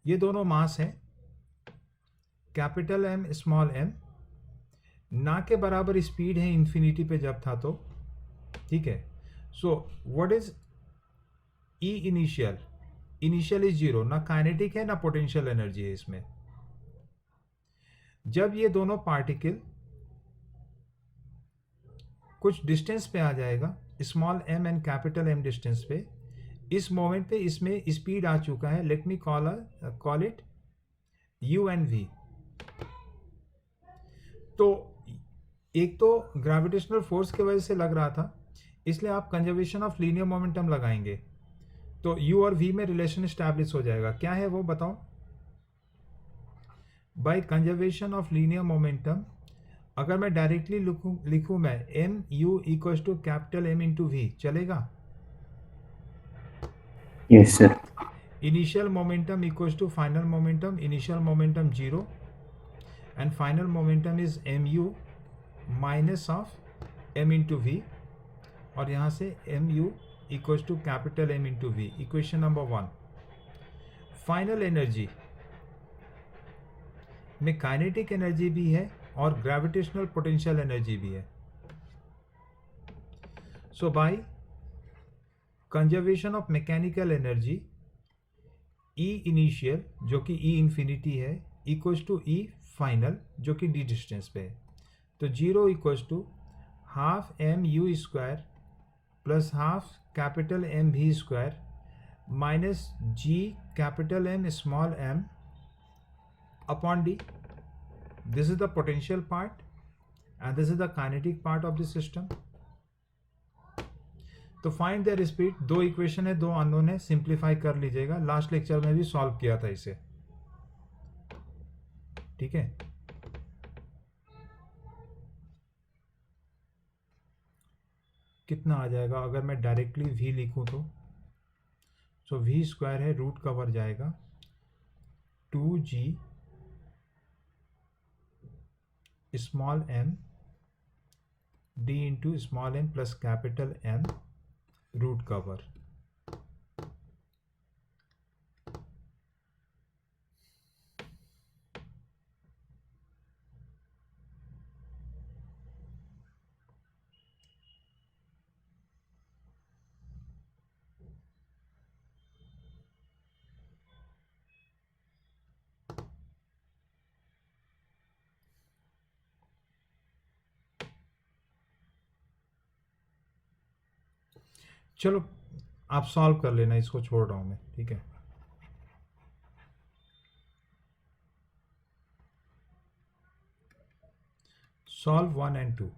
A: ये दोनों मास हैं, कैपिटल एम स्मॉल एम, ना के बराबर स्पीड है इन्फिनिटी पे जब था तो, ठीक है। So what is E initial, initial is zero, ना काइनेटिक है ना पोटेंशियल एनर्जी है इसमें। जब ये दोनों पार्टिकल कुछ डिस्टेंस पे आ जाएगा, small m and capital M distance पे, इस मोमेंट पे इसमें स्पीड आ चुका है, let me call it u and v। तो एक तो ग्रेविटेशनल फोर्स की वजह से लग रहा था, इसलिए आप कंजर्वेशन ऑफ लीनियर मोमेंटम लगाएंगे, तो u और v में रिलेशन स्टैब्लिश हो जाएगा। क्या है वो बताओ? By conservation of linear momentum, अगर मैं डायरेक्टली लिखूं मैं M U equal to capital M into v, चलेगा?
D: Yes, sir.
A: Initial momentum equal to final momentum, initial momentum 0 and final momentum is mu minus of m into v, और यहाँ से mu equal to capital M into v। Equation number 1। Final energy में kinetic energy भी है और gravitational potential energy भी है। सो by conservation of mechanical energy, E initial जो कि E इन्फिनिटी है इक्वल्स टू E फाइनल जो कि D डिस्टेंस पे है, तो 0 equals to half m u square plus half capital M v square minus g capital M small m upon d। This is the potential part and this is the kinetic part of the system. तो find there speed, दो equation है, दो unknown है, simplify कर लीजिएगा। Last lecture में भी solve किया था इसे, ठीक है। कितना आ जाएगा अगर मैं डायरेक्टली v लिखूं तो? सो v स्क्वायर है, रूट कवर जाएगा 2g small m d into small m plus capital M root over. चलो आप सॉल्व कर लेना, इसको छोड़ रहा हूं मैं, ठीक है। Solve 1 and 2।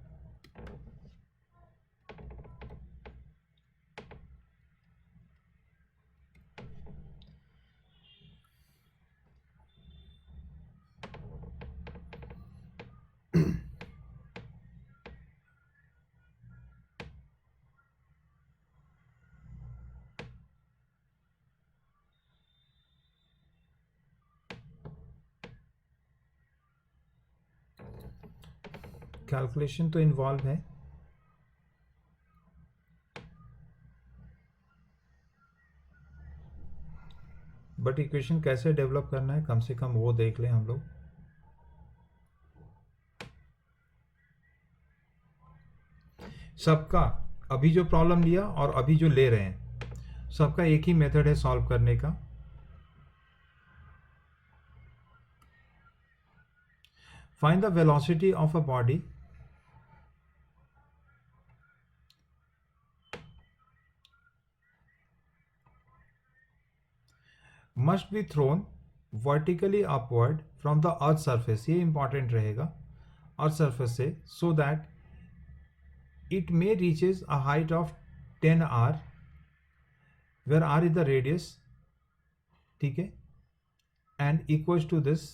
A: कैलकुलेशन तो इन्वॉल्व है, बट इक्वेशन कैसे डेवलप करना है कम से कम वो देख लें हम लोग। सबका अभी जो प्रॉब्लम लिया और अभी जो ले रहे हैं, सबका एक ही मेथड है सॉल्व करने का। Find the velocity of a body must be thrown vertically upward from the earth surface, ये important रहेगा, earth surface से, so that it may reaches a height of 10 r, where r is the radius, ठीक है, and equals to this,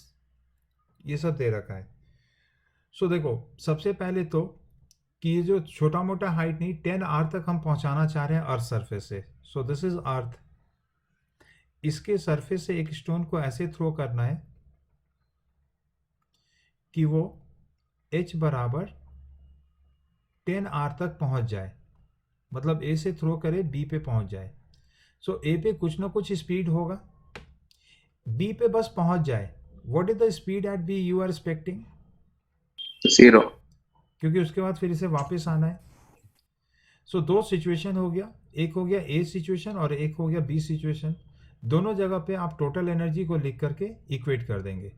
A: ये सब दे रखा है। सो देखो सबसे पहले तो कि ये जो छोटा मोटा हाइट नहीं, 10 r तक हम पहुंचाना चाह रहे हैं अर्थ सरफेस से। सो दिस इज अर्थ, इसके सरफेस से एक स्टोन को ऐसे थ्रो करना है कि वो h बराबर 10 r तक पहुंच जाए, मतलब a से थ्रो करे b पे पहुंच जाए। सो a पे कुछ ना कुछ स्पीड होगा, b पे बस पहुंच जाए। What is the speed at b you are expecting?
B: 0,
A: क्योंकि उसके बाद फिर इसे वापस आना है। सो दो सिचुएशन हो गया, एक हो गया ए सिचुएशन और एक हो गया बी सिचुएशन। दोनों जगह पे आप टोटल एनर्जी को लिख करके इक्वेट कर देंगे,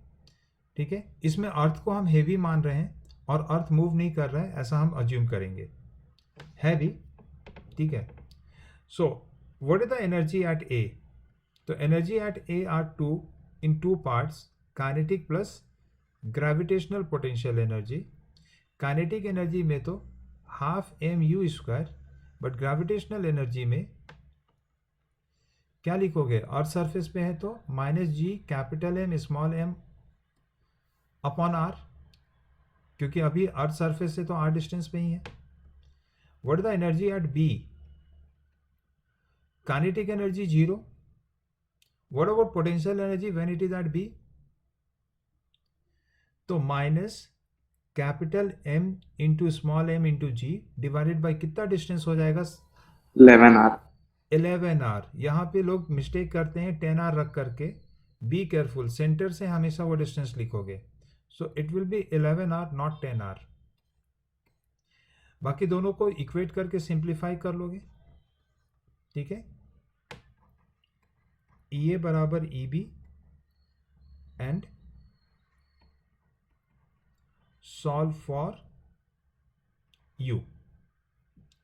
A: ठीक है। इसमें अर्थ को हम हेवी मान रहे हैं और अर्थ मूव नहीं कर रहा है ऐसा हम अज्यूम करेंगे, है भी, ठीक है। So what is the energy at A? तो energy at A are two parts, kinetic plus gravitational potential energy. Kinetic energy में तो half m u square, but gravitational energy में क्या लिखोगे? अर्थ सरफेस पे है तो minus G capital M small m upon R, क्योंकि अभी अर्थ सरफेस से तो आर डिस्टेंस पे ही है। What is the energy at B? Kinetic energy 0। What about potential energy when it is at B? तो minus capital M into small m into G divided by कितना distance हो जाएगा?
B: 11R.
A: 11R। यहाँ पे लोग मिस्टेक करते हैं 10R रख करके। बी केयरफुल, सेंटर से हमेशा वो डिस्टेंस लिखोगे। So it will be 11R not 10R। बाकी दोनों को इक्वेट करके सिंप्लीफाई कर लोगे, ठीक है। ई ए बराबर E B and solve for U.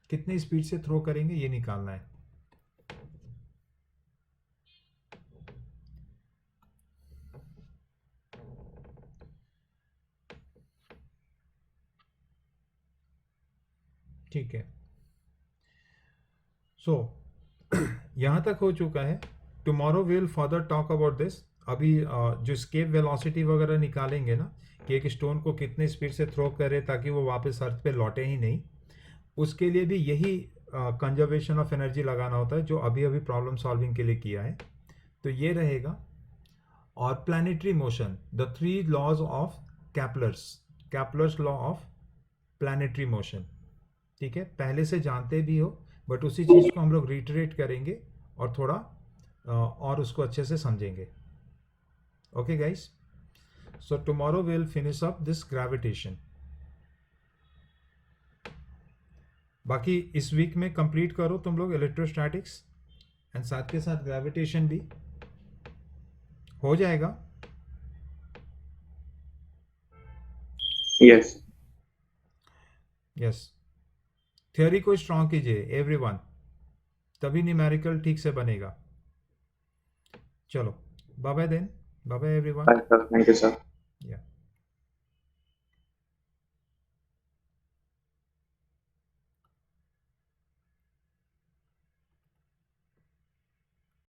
A: कितने स्पीड से थ्रो करेंगे ये निकालना है। ठीक है। सो यहां तक हो चुका है। Tomorrow will further talk about this. अभी जो एस्केप वेलोसिटी वगैरह निकालेंगे ना, कि एक स्टोन को कितने स्पीड से थ्रो करे ताकि वो वापस अर्थ पे लौटे ही नहीं, उसके लिए भी यही कंजर्वेशन ऑफ एनर्जी लगाना होता है जो अभी अभी प्रॉब्लम सॉल्विंग के लिए किया है। तो ये रहेगा। और planetary motion, the 3 laws of Kepler's law of planetary motion, ठीक है। पहले से जानते भी हो, बट उसी चीज़ को हम लोग रिटरेट करेंगे और थोड़ा और उसको अच्छे से समझेंगे। Okay guys, so tomorrow will finish up this gravitation. बाकी इस वीक में कंप्लीट करो तुम लोग इलेक्ट्रोस्टैटिक्स, एंड साथ के साथ ग्रेविटेशन भी हो जाएगा।
B: Yes.
A: यस, थ्योरी को स्ट्रॉन्ग कीजिए एवरीवन, तभी न्यूमेरिकल ठीक से बनेगा। चलो, bye bye then, bye bye everyone.
B: Bye, sir. Thank you, sir.
A: या